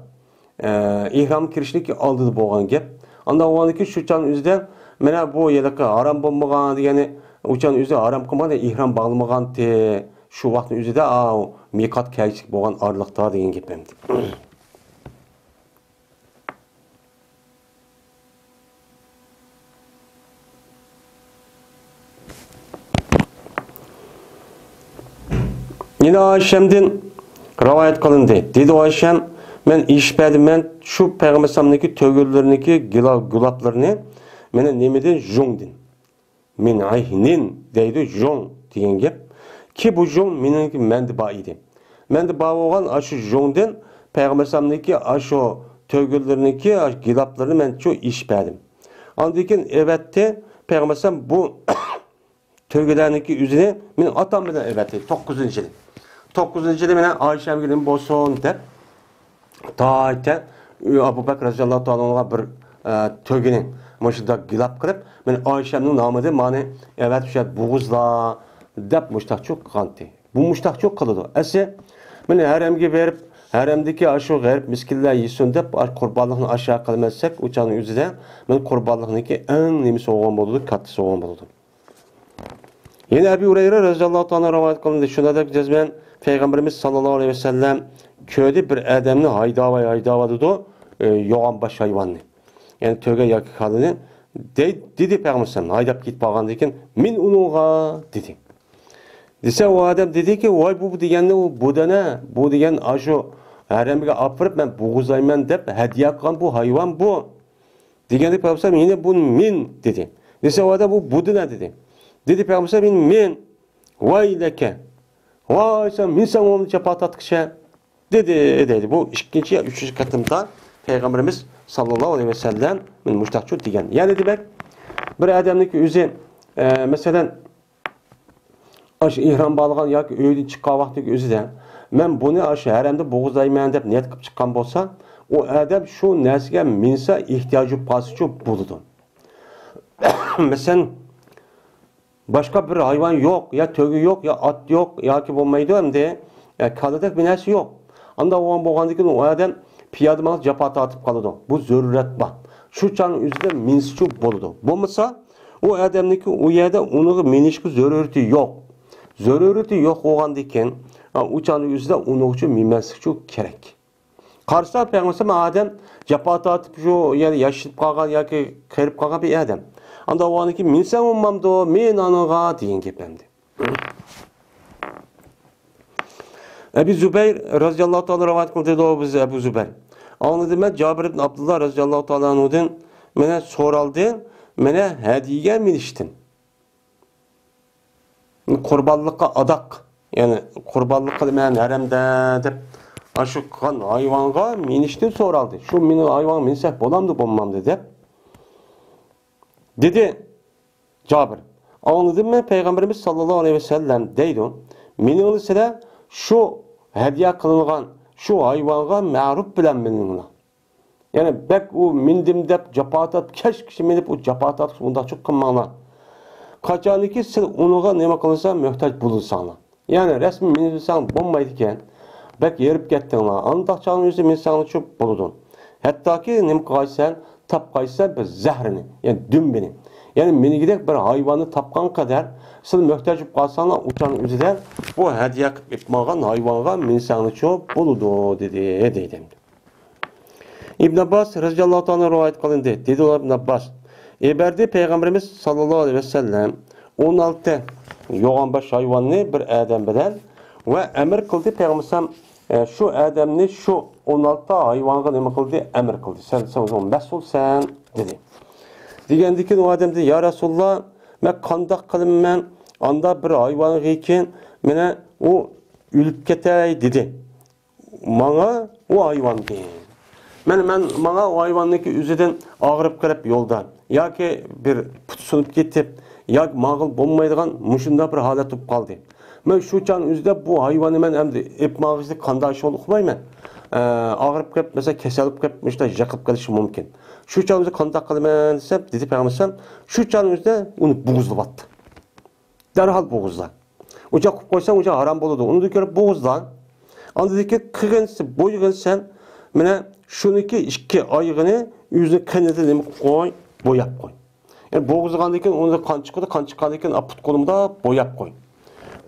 İhram kirişniki aldıda bolgan gep. Anda oğandaki şu uçan üzerinde mena bu yerlik haram bolmagan yani uçan üzerinde haram kılmagan ihram bağlamagan te şu vaqtın üzerinde miqat kayçik bolgan arlıqta degan gep emdi. Yine Ayşem'den rivayet kılındı. Dedi Ayşem, men işpedim men şu Peygamber sallallahu tövgürlerindeki gulaplarını menen nemeden jongdin. Men ayhinin deydi jong degan gep. Ki bu jong menenki mendi ba idi. Mendi ba bolgan aşı jongdan Peygamber sallallahu aşı tövgürlerindeki gulaplarını men şu işpedim. Andikin evet'te Peygamber sallallahu bu tövgürlerindeki üzerine men atam bilen evet'te 9. yıl. 9. yılda menen Ayşem gelin bolsun dep taayta Abu Bakr radhiyallahu anhu'ga bir tövgünün muşda gilap kılıp men Ayşem'nin namıdı mani evet şu buğuzla dep muştak çok kanti. Bu muştak çok kılıdı. Ese men haremge verip haremdeki aşı garip miskiller yesin dep kurbanlığını aşağı kılmazsak uçanın yüzüde men kurbanlığındaki en nemisi olgan boldu, katlısı olgan boldu. Yine Ebu Hureyre radhiyallahu anhu rivayet kılındı. Şuna da cezben Peygamberimiz sallallahu aleyhi ve sellem köyde bir adamni haydavadı yoğan baş hayvanını. Yani töge yakı kadını dedi Peygamber sallam haydap git bağandı iken min unuğa dedi. Dese o adam dedi ki vay bu degenne bu dene bu degen aşo haremge apırıp ben buğuzayman dep hediye kılan bu hayvan bu. Degende Peygamber sallam yine bu min dedi. Dese o adam bu dene dedi. Dedi Peygamber sallam min vay leke. Vay sen minsan onu çapatat kişe dedi. Bu ikinci ya üçüncü katımda Peygamberimiz sallallahu aleyhi ve sellem min muştakçu diyen. Yani demek bir adamdaki üzü mesela aşı ihram bağlagan ya ki öyle çıkan vaxtdaki özü de men bunu aşı haremde boğuzdayman dep niyet qilib chiqqan bo'lsa o adam şu narsaga minsa ihtiyacı pasichu buludu. Mesela başka bir hayvan yok, ya tögü yok, ya at yok, ya ki olmaydı hem de kalıdak bir nersi yok. Anda o an boğandıkın o adam piyadımaz capata atıp kalıdı. Bu zürret var. Şu çanın üzerinde minsiçu boludu. Bulmasa o adamdaki o yerde onu minişki zürürtü yok. Zürürtü yok oğandıkın o çanın üzerinde onu için minmensikçu gerek. Karşıda Peygamber adam capata atıp şu yani yaşayıp kalkan ya ki kırıp kalkan bir adam. Anda o anki minsen olmamdı, men anıga deyin gepemdi. Ebu Zübeyir radıyallahu ta'ala rivayet kıldı o biz Ebu Zübeyir. Anladım ben Cabir ibn Abdullah radıyallahu ta'ala anhu'dan mene soraldı, mene hediye miniştim. Kurbanlıkka adak, yani kurbanlıkka men haremde dep aşı kan hayvanga miniştim soraldı. Şu mini hayvan minsek bolamdı bommamdı dep. Dedi Cabir. Anladım ben Peygamberimiz sallallahu aleyhi ve sellem deydi. Meni olsa şu hediye kılıngan şu hayvanga ma'ruf bilen menimle. Yani bek o mindim dep capatat keş kişi minip o capatat onda çok kılmana. Kaçaniki sen onuğa neme kılınsa muhtaç bulunsan. Yani resmi minilsen bombaydıken Bak yerip kettin la. Andaq çağın özü men sana çok buludun. Hatta ki nim qaysan, tap qaysan bir zahrini, yani dümbini. Yani menigidek bir hayvanı tapkan kadar siz möhtacip qalsanlar uçanın özüden bu hediye qilib etmagan hayvanga men sana çok buludu dedi. İbn Abbas radıyallahu anh rivayet kılındı. Dedi İbn Abbas. Eberdi Peygamberimiz sallallahu aleyhi ve sellem 16 yoğan baş hayvanını bir adam bilen ve emir kıldı Peygamberimiz şu adamni şu 16 hayvanga nima kıldı? Emir kıldı. Sen o zaman mesul sen dedi. Degendikin o adam dedi ya Resulullah men qandaq qilib men anda bir hayvan ekan mene o ülüp ketay dedi. Manga o hayvan değil. Bana o hayvandaki üzüden ağırıp kırıp yolda, ya ki bir putsunup gitip, ya mağıl bulmaydıgan muşunda bir halet tutup kaldı. Ben şu çağın üzüde bu hayvanı ben hem de ep mağızlı kanda aşı olukmayım ben. Ağırıp kırıp mesela keselip kırıp işte yakıp kalışım mümkün. Şu çağın üzüde kanda kalımen desem, dedi Peygamber şu çağın üzüde onu boğuzlu battı. Derhal boğuzla. Uca koysan uca haram boludu. Onu da görüp boğuzla. Andaki kırgınsı, boyğınsan, mene şuniki iki ayığını yüzüne kanadını koy, boyap koy. Yani boğuzgandaki onu da kan çıkardaki aput kolumda boyap koy.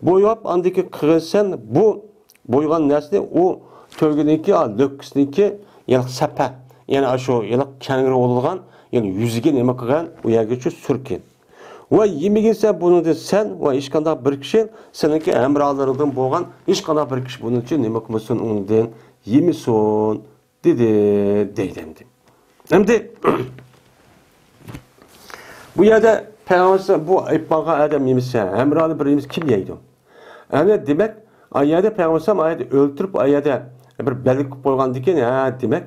Boyap andaki kırılsan bu boygan nesli o tövgedeki löküsüneki yani sepe yani aşu yani kengiri olulgan yani yüzüge neme kıgan o yergeçi sürken. Ve yemeginse bunu da sen ve işkanda bir kişi seninki emralarından boğan işkanda bir kişi bunun için neme kılmasın ondan yemesin dedi. Şimdi bu yerde Peygamber bu ipmağa adam yemişse emralı bir yemiş kim yeydi? Yani demek ayette Peygamber ayette öldürüp ayette bir belik koygan diken ya demek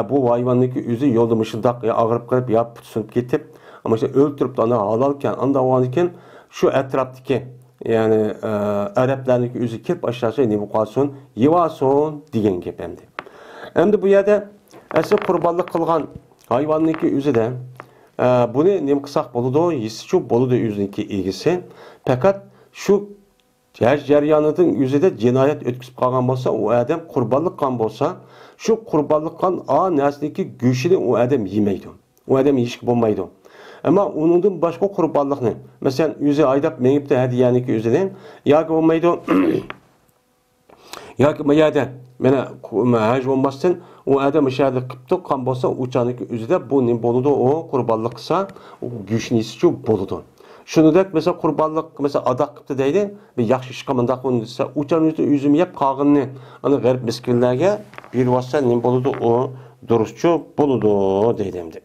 bu hayvandaki yüzü yolda mışındak ya ağırıp kırıp ya putsunup gitip ama işte öldürüp de ana halalken anda o anken şu etraftaki yani Araplardaki yüzü kirp aşağıya ne bu kalsın yivason diyen gibi hem bu yerde asıl kurbanlık kılgan hayvandaki yüzü de bunu nem kısak boludu, yisiçu boludu yüzündeki ilgisi. Fakat şu jaryanının yüzüde cinayet ötküsüp kalgan bolsa, o adam kurbanlık kan bolsa, şu kurbanlık kan a nesindeki güçünü o adam yemeydi. O adam yiyişki bulmaydı. Ama onun başka kurbanlık ne? Mesela yüzü aydap menip de hediyaniki yüzüden, ya ki olmaydı, ya ki mayada, mene hacı olmasın, o adam işareti kıptı, kan bolsa uçanıki üzerinde bu ne boludu o kurbanlıksa o güçnisi çok boludu. Şunu da mesela kurbanlık mesela adak kıptı deydi ve yaxşı şıkamındak onu dese uçan üzerinde üzüm yap kağınını hani garip miskinlerge bir vasa ne boludu o duruşçu boludu deydimdi.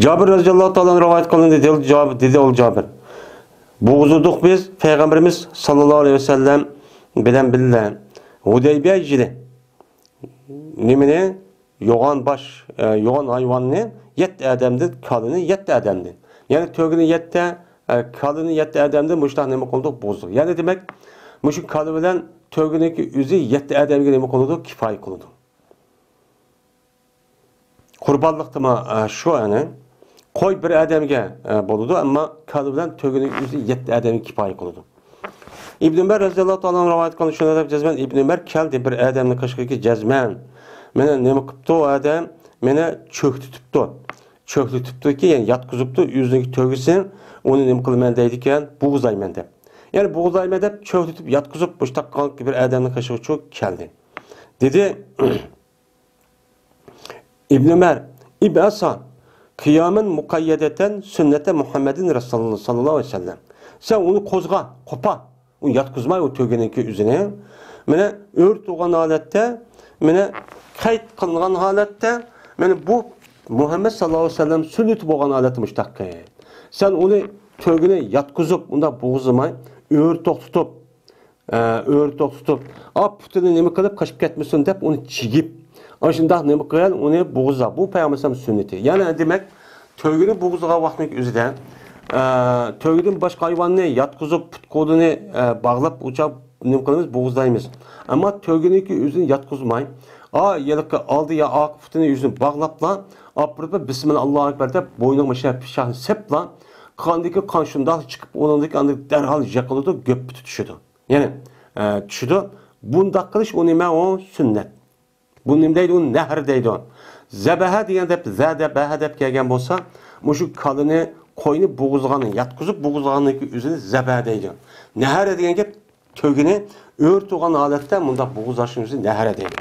Cabir radıyallahu ta'ala rivayet kılındı dedi ol Cabir. Boğuzuduk biz Peygamberimiz sallallahu aleyhi ve sellem bilen billah Hudeybiye jili nimini yoğan baş yoğan hayvanını yet adamdı kalını yet adamdı. Yani tögünü yette kalını yet adamdı muştah neme kolduk bozduk. Yani demek muşun kalı bilen tögüneki üzü yet adamı neme koldu kifayı koldu. Kurbanlıktı mı şu yani koy bir adamga boludu ama kalı bilen tögünün üzü yetti adamı kifayı kılıdı. İbn Ömer radıyallahu anh rivayet kılın şuna da cezmen İbn Ömer keldi bir adamın kışkıki cezmen. Mene neme kıptı o adam mene çöktütüptü ki yani yatkızıptı yüzündeki tögüsün onu neme kılmen deydiken buğuzaymen de. Yani buğuzaymen de çöktütüp yatkızıp bu takkalık bir adamın kışkıki çok keldi. Dedi İbn Ömer İbasa kıyamen mukayyedeten sünnete Muhammedin Resulullah sallallahu aleyhi ve sellem. Sen onu kozga, kopa. Onu yatkızmay o tögeneki üzerine. Mene ört olan halette, mene kayıt kılınan halette, mene bu Muhammed sallallahu aleyhi ve sellem sünneti boğan haletmiş dakika. Sen onu tögene yatkızıp, onda boğuzmay, ört tutup, putunu nemi kılıp kaçıp ketmesin deyip onu çigip, aşında nemi kıyan onu boğuza. Bu Peygamber sünneti. Yani demek tögünü boğuzağa vakmek üzere tögünün başka hayvanını yatkızıp put kolunu bağlap uçak nemi kılımız boğuzdayımız. Ama tögününki üzerine yatkızmay. Yelikki aldı ya akıftını yüzünü bağlapla, apırıp Bismillah Ekber deb boynuna şahını sepla, kandaki kan şundan çıkıp onundaki andık derhal yakaladı, göp tutuşudu. Yani düşüdü. Bunda kılış o nime o sünnet. Bu nimdeydi o nehr deydi o. Zebehe diyen dep zebehe dep kelgen bolsa, muşu kalını koyunu boğuzganı, yatkızıp boğuzganındaki üzünü zebehe deydi. Nehr diyen gep tögünü ört olan aletten bunda boğuzlaşın üzünü nehr deydi.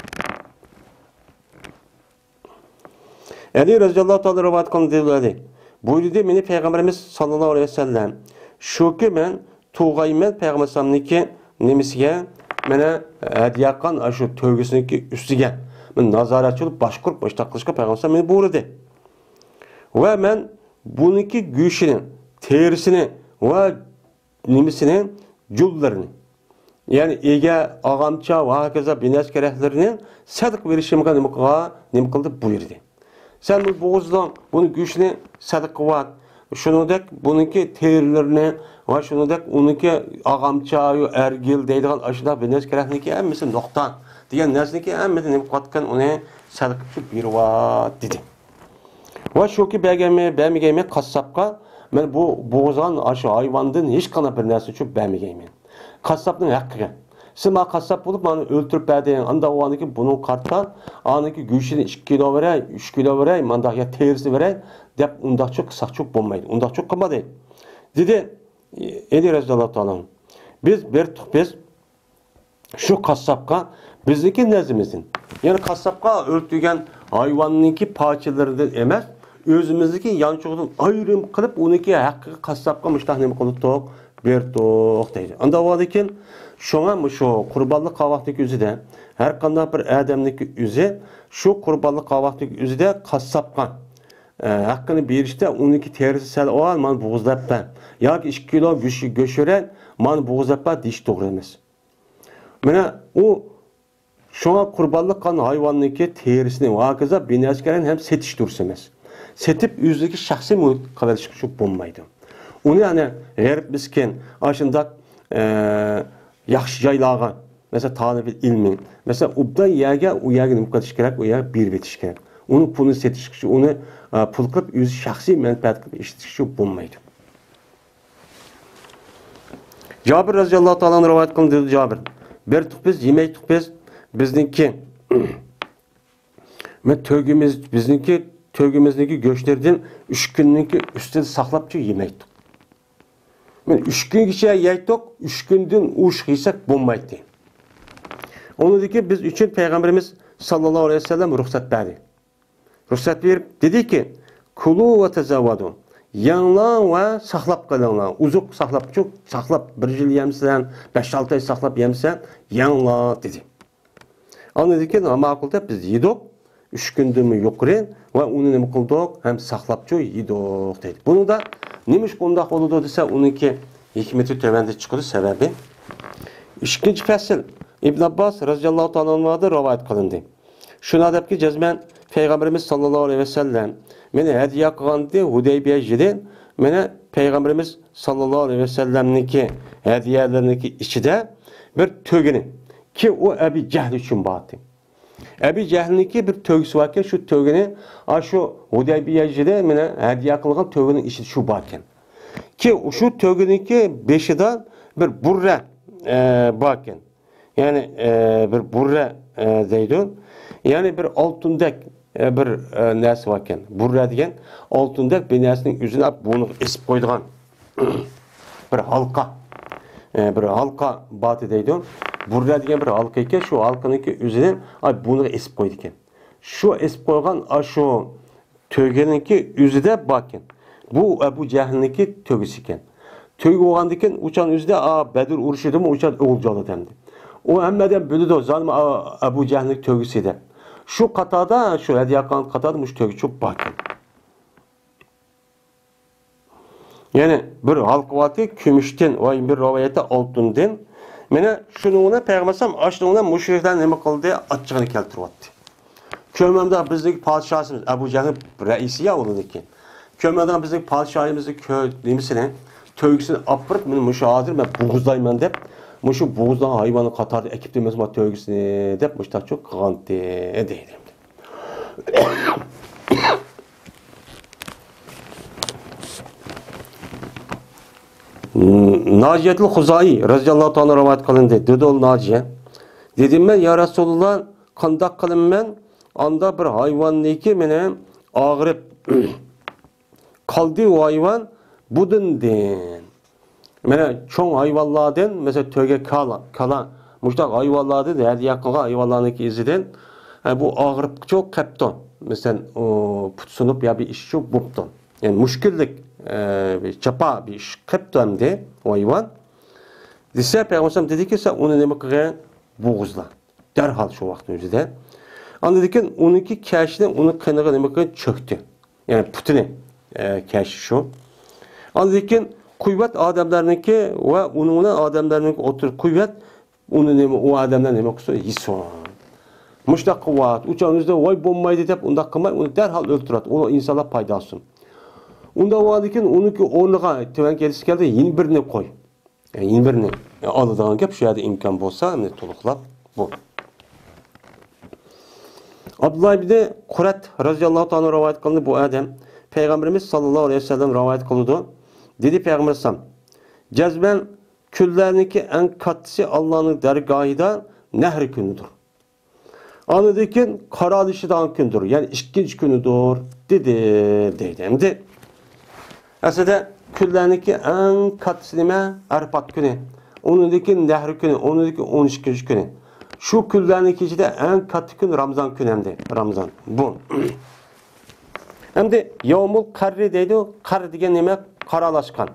Ali Resulullah Teala rivayet kılındı. Buyurdu meni Peygamberimiz sallallahu aleyhi ve sellem. Şu ki ben tuğaymen Peygamberimiz'in nemisiga mene hediyakan aşı tövgüsüneki üstüge men nazaratçı olup başkurup baştaklaşka Peygamberimiz meni buyurdu. Ve ben bununki güçünün, terisini ve nemisini, cullarını yani ege ağamça ve hakeza bines gereklerini sadık verişimine nem kıldı buyurdu. Sen bu boğazdan bunun güçünü sadık var. Şunudek bununki terilerini ve şunudek onunki ağamça, ergil deydiğin aşıda bines gerekliği emmesi noktan diyen nesniki emmedi nem katkan onu sadıkçı bir var dedi. Ve şu ki beğenmeyeyim kasapka ben bu boğazdan aşı hayvandan hiç kana bir nesne çok beğenmeyeyim. Kasapın hakkı. Siz ma kasap bulup bana öldürüp berdeyin. Anda o anaki bunun karttan anaki güçünü 2 kilo verey, 3 kilo verey, manda ya terisi verey dep unda çok kısa çok bombaydı. Unda çok kama değil. Dedi Edi Resulullah Teala. Biz şu kasapka bizdeki nezimizin. Yani kasapka öldürgen hayvanınki parçalarından emez. Özümüzdeki yançoğunun ayrım kılıp onunki hakkı kasapka müştahnem kılıp bertoq deydi. Anda vadikin şoňa mı şu qurbanlyk kawaktyk üzide her qanday bir adamnyk üze şu qurbanlyk kawaktyk üzide kassapqa hakkını berişde onunki terisi sel ol man boğuzlap ben. Yoki 2 kilo göşören man boğuzlap diş to'g'ri emas. Mana o şoňa qurbanlyk qan hayvannyki terisini wakaza binaskeran hem setiş dursa emas. Setip üzdeki şahsi mulk qabul çıkışı bolmaydı. Onu yani g'erib bisken aşında yaxşı jaylagan mesela talib ilmin mesela ubda yerge o yerge nima qilish kerak o yerga berib betish kerak. Onu pulni setish onu pul qilib o'zi shaxsiy manfaat qilib eshitish bo'lmaydi. Jabir roziyallohu ta'ala rivoyat qildi Jabir. Bir biz yemek biz bizniki men tögimiz bizniki tögimizdeki göçlerden 3 günlük üstüne saklapçı yemektik. Men 3 gün kişiye yeydik, 3 günden uş yesek bulmaydı. Onu dedi ki biz üçün Peygamberimiz sallallahu aleyhi ve sellem ruhsat verdi. Ruhsat verip dedi ki kulu ve tezavvadu. Yanla ve saklap kalınla. Uzuk saklap çok saklap bir yıl yemsen, 5-6 ay saklap yemsen yanla dedi. Onu dedi ki makul biz yedik. 3 gündür yukarı ve onu ne kıldık hem saklapçı yedik dedi. Bunu da nemiş kondak oldu dese onunki hikmeti tövende çıkıyor sebebi. 2. fasıl İbn Abbas radıyallahu ta'ala'dan rivayet kılındı. Şuna deyip ki cezmen Peygamberimiz sallallahu aleyhi ve sellem meni hediye kılındı Hudeybiye'de meni Peygamberimiz sallallahu aleyhi ve sellem'niki hediyeleriniki içinde bir tögünü ki o Ebi Cehl için battı. Ebi Cehl'niki bir tövgüsü varken şu tövgünü şu Hudeybiye'de meni hediye kılgan tövgünün içi şu varken ki şu tövgününki beşidan bir burre varken yani bir burre deydi. Yani bir altındek bir nesi varken burre degan altındek bir nesinin yüzüne bunu esip koyduğun bir halka batı deydi. Burre degan bir halka iken şu halkanınki yüzüne bunu esip koydu iken. Şu esip koygan şu tögününki yüzüde bakın. Bu Ebu Cehil'ninki tögüsü iken. Tögü oğandayken uçan yüzde Bedir uruşuydu mu uçan oğulcalı demdi. O hemmeden bölüdü o zalim Ebu Cehil'ninki tögüsü de. Şu katada, şu hediyakan katada şu tögü çok bakın. Yani bir halkıvatı kümüşten, o bir ravayete altından. Mene şunu Peygamberim açlığına müşrikler ne kıldı açığını keltirvattı. Kömemde bizdeki padişahımız Ebu Cehil reisi ya oldu ki. Kömemde bizdeki padişahımızın köylüsüne tögüsünü apırıp beni müşahadir ve buğuzdayman deyip Muşu boğuzdan hayvanı katardı, ekip demez ma tövgüsünü dep muşta çok kıgantı deydi. Naciyetul Huzai radıyallahu ta'ala rivayet kılındı. Dedi ol Naciye. Dedim ben ya Resulullah kandak kılın ben anda bir hayvan neki mene ağırıp kaldı o hayvan budun den. Mene çoğun hayvanlardan mesela töge kalan muştak hayvanlardan her yakınga hayvanlarınki iziden bu ağırıp çok kapton. Mesela putsunup ya bir iş çok bupton. Yani müşkillik bir çapa bir iş kapton de o hayvan. Dise Peygamber dedi ki sen onu ne bakıya boğuzla. Derhal şu vaktin özüde. Anladıkken onunki keşine onu kaynağı ne bakıya çöktü. Yani putunu keşi şu. Anladıkken kuvvet adamlarınki ve onunla adamlarınki otur kuvvet onu ne o adamlar ne bakıyorsa yison. Muştak kuvvet uçağınızda vay bombaydı deyip onda kılmay onu derhal öldürür. O insana paydasın. Onda varken onunki onluğa tüven gelisi geldi yeni birini koy. Yani yeni birini alıdığın gep şu yerde imkan bolsa hem de toluklap bu. Abdullah ibn Kurat radıyallahu ta'ala rivayet kıldı bu adam. Peygamberimiz sallallahu aleyhi ve sellem rivayet kıldı. Dedi Peygamber sallam. Cezben küllerinki en katısı Allah'ın dergahida nehri günüdür. Anladıkken karalışıdan gündür. Yani ikinci günüdür. Dedi. Hem aslında küllerinki en katısı nime? Arpat günü. Onundaki nehri günü. Onundaki 13. günü. Şu küllerinki içinde en katı gün Ramazan günü hem de. Ramazan. Bu. Hem de yavmul karri deydi. Karri degen nime? Karalaşkan.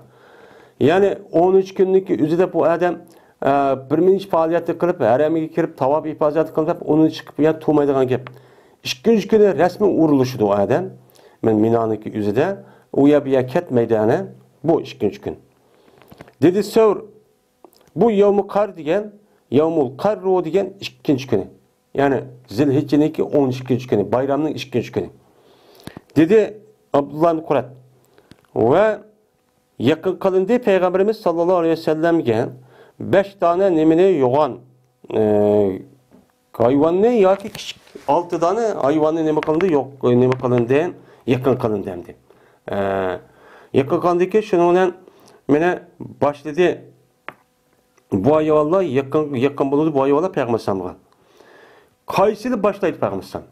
Yani 13 günlük üzerinde bu adam birinci faaliyeti kılıp, haramiga kirib, tavaf ifaziyeti kılıp, onu çıkıp ya tuğmaydıgan gep. İkinci günü resmen uğruluşudu o adam. Men Mina'nınki üzerinde. Uya bir yaket meydanı. Bu ikinci gün. Dedi Sevr, bu yavmul kar degen, yavmul karru degen ikinci günü. Yani Zilhicce'ninki 12. günü. Bayramının ikinci günü. Dedi Abdullah ibn Kurat. Ve yakın kılındı Peygamberimiz sallallahu aleyhi ve sellem'ge 5 tane nemine yoğan hayvanı ya ki küçük 6 tane hayvanı neme kılındı yok neme kılındı yakın kılındı demdi. Yakın kılındı ki şununla mene başladı bu hayvanlar yakın bulundu bu hayvanlar Peygamber sallallahu kaysını başlayıp Peygamber sallallahu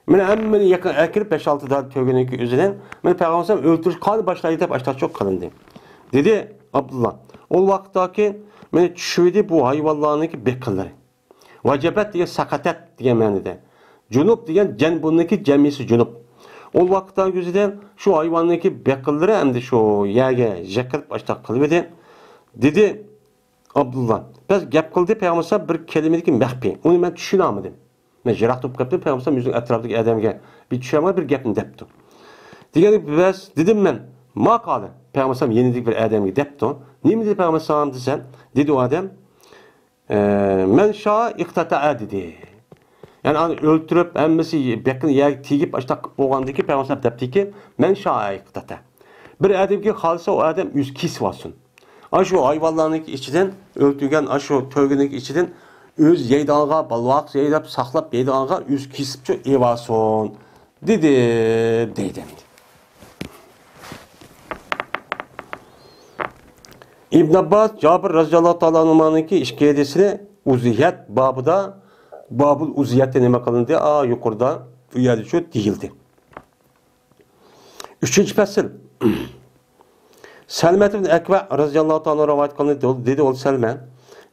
men hemen yakın ekirip 5-6 tane tövgeneki üzerinden men Peygamber sallallahu öldürüş kanı başlayıp hep açta çok kılındı. Dedi Abdullah. O vaktaki men düşürdü bu hayvanlarınki bekilleri. Vacibet diye sakatet diye menide. Cunup diyen cenbundaki cemisi cunup. O vaktan gözüden şu hayvanlarınki bekilleri hem de şu yerge jekirip açta kılıverdi. Dedi Abdullah. Biz gap kıldı Peygamber sallallahu bir kelimedeki mehpi. Onu men düşünemedim. Men jirak tutup kaptım Peygamber sallallahu yüzün etrafındaki adamga bir düşemedi bir gapni depti. Degeni biz dedim men ma qalı Peygamber sallallahu yenidik bir adamga depti. Nima dedi Peygamber sallallahu desen? Dedi o adam men şa iqtata'a dedi. Yani öldürüp emmesi bekin yer tigip açtaq bolgandaki Peygamber sallallahu depti ki men şa iqtata. Bir adamga qalsa o adam yüz kis olsun. Aşu hayvanlarınki içinden öldürgen aşu tövgününki içinden öz yeydağına balvaq yeydap saxlap yeydağına yüz kisipçi evason dedi. İbn Abbas Cabir radıyallahu ta'ala anhu'nunki işkiyedesini uziyet babıda babul uziyette neme kılındı? Yukarıda uyarı şu değildi. 3. fasıl. Selmet ibn Ekve radıyallahu ta'ala rivayet kılındı dedi ol Selme.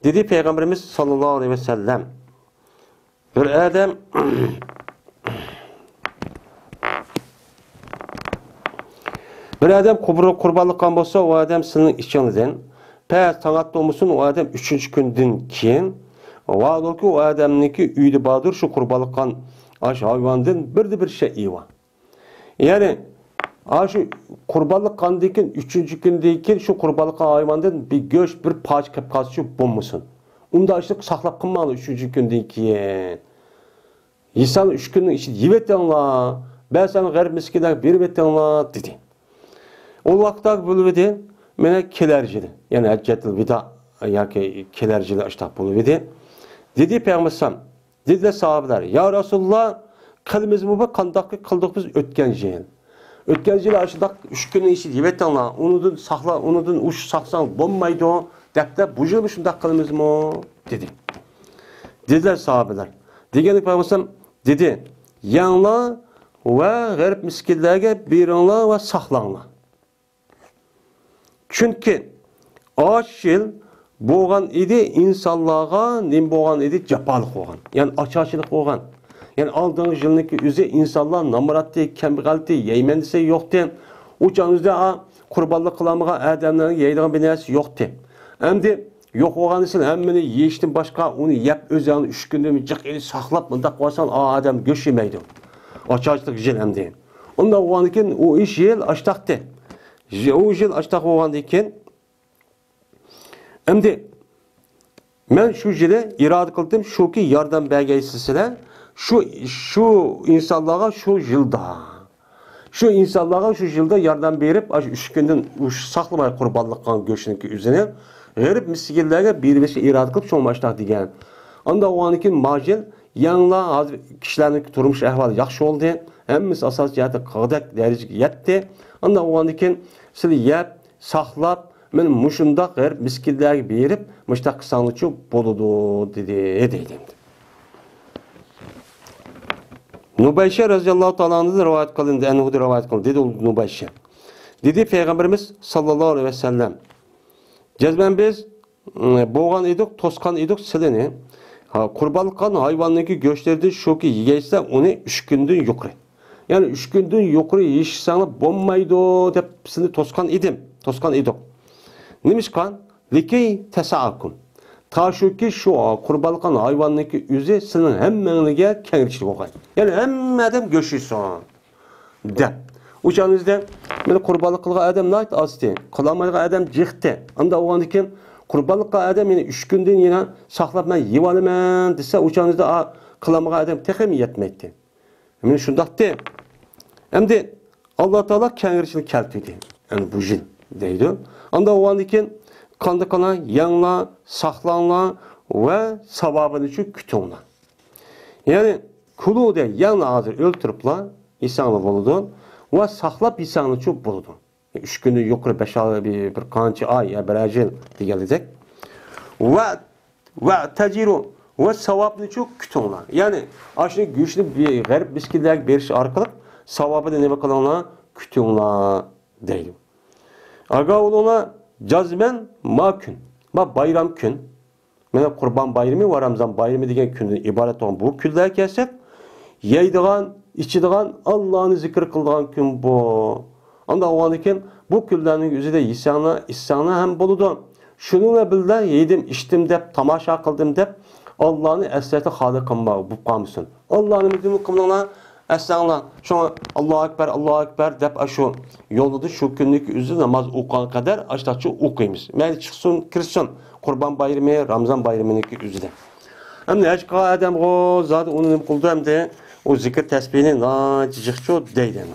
Dedi Peygamberimiz sallallahu aleyhi ve sellem bir adam kurbanlık kan bolsa o adam senin içinizden pes sanat olmuşsun o adam 3. günden keyin vaadol ki o adamniki uyda badır şu kurbanlık kan aş hayvandan bir şey iva. Yani şu kurbanlık kandayken 3. gündeyken şu kurbanlık hayvandan bir göç bir parça kapkası bulmuşsun. Onda açlık saklap kılmalı 3. gündeyken. İnsan 3 günün içinde yivetenla ben sana garip miskinler bir vetenla dedi. O vakta bölümde mene kelercidi. Yani haccetil vida yoki kelar yili ashtaq bo'lib edi. Dedi Peygamber, dediler sahabeler, ya Resulullah, qilmizmi bu qandoq qildik biz o'tgan yil. O'tgan yil ashudaq 3 kunning ichida yevetanglar, unidan saqla, unidan uch saqsang bo'lmaydi, debda bu yil shunday qilmizmi dedi. Dediler sahabeler. Degani Peygamber dedi, yanglar va g'arib miskinlarga beringlar va saqlanglar. Chunki osh yil bo'lgan edi, insonlarga nim bo'lgan edi, jafoliq bo'lgan. Ya'ni ocharchilik bo'lgan. Ya'ni oldingi yilniki o'zi insonlar namratdi, kambag'aldi, yeyman desa yo'qdi. O'chanizda qurbonlik qilamigan odamlarga yeydigan bir narsa yo'qdi. Endi yo'q bo'lgan için hammani yeyishdan boshqa uni yeb o'zini 3 kundan jiq eli saqlab bunda qo'ysan odam go'sht yemaydi. Ocharchilik yil endi. Unda bo'lgan ekan u ish yil ashtaqdi. O yil ashtaq bo'lgandan keyin endi men shu yili iroda qildim, shuki yordam bergaysizlar, şu insonlarga shu yilda yordam berib, 3 kundan saqlamay qurbonlik qilgan go'shtniki o'zini g'arib miskinlarga berishni iroda qilib cho'mashtaq degan. Unda o'g'an keyin majil yanglar hozir kishilarning turmush ahvoli yaxshi bo'ldi. Hammasi asos jihatda qig'dak darajaga yetdi. Unda o'g'an keyin sizlar yeb, saqlab, men mushundaq g'arib miskinlarga berib, mushtaq qilsangiz bo'ladi dedi. Nubayşe radıyallahu ta'ala anh'dan rivayet kılındı, Enhu'da rivayet kılındı. Dedi Nubayşe. Dedi Peygamberimiz sallallahu aleyhi ve sellem. Cezben biz boğan idik, toskan idik silini. Kurbanlık kan hayvanlıki göçlerdi şu ki yiyeyse onu 3 günden yukarı. Yani 3 günden yukarı yiyişsene bombaydı deyip seni toskan idim. Toskan idik. Neymiş kan? Likey tesaakum. Ta şu ki şu kurbanlık kan hayvanlıki yüzü senin hemmenlige kendiçilik olay. Yani hem adam göçüyorsun. De. Uçağınızda böyle kurbanlık kılga adam ne ait astı? Kılamayga adam cıhtı. Anda o andikin kurbanlıkka adam yine 3 günden yine saklap ben yivalımen dese uçağınızda kılamayga adam tekrar mi yetmekti? Hemen şundak de. Hem de Allah Teala kendiçilik keltiydi. Yani bu jil deydi. Anda o andikin kandı kana yanla, saklanla ve savabını için kütünla. Yani kulu de yanla hazır öldürüpla insanlı buludun ve saklap insanlı çok buludun. 3 günü yukarı 5 ay bir kançı ay ya bir ajil diye gelecek. Ve teciru ve savabını çok kütünla. Yani aşırı güçlü bir garip miskinler bir şey arkalık savabını ne bakalım kütünla değil. Aga oluna cazmen makün. Bayram gün. Mene kurban bayramı var, Ramazan bayramı degen günden ibaret olan bu küller kesek yeydigan, içidigan, Allah'ını zikir kıldıgan gün bu. Anda o anken bu küllerin yüzüde isyanı hem buludu. Şununla birlikte yedim, içtim dep, tamaşa kıldım dep Allah'ını esreti hali kılma bu kalmışsın. Allah'ını müdümü kılmana esnanlar. Şuna Allahu Ekber dep aşu yolda şu günlük üzü namaz okuyan kadar açtaçı okuyumuz. Mel çıksın, kirsin. Kurban bayramı, Ramazan bayramındaki üzüde. Hem de hiç adam o zaten onu kıldı hem de o zikir tesbihini cicikço deydi.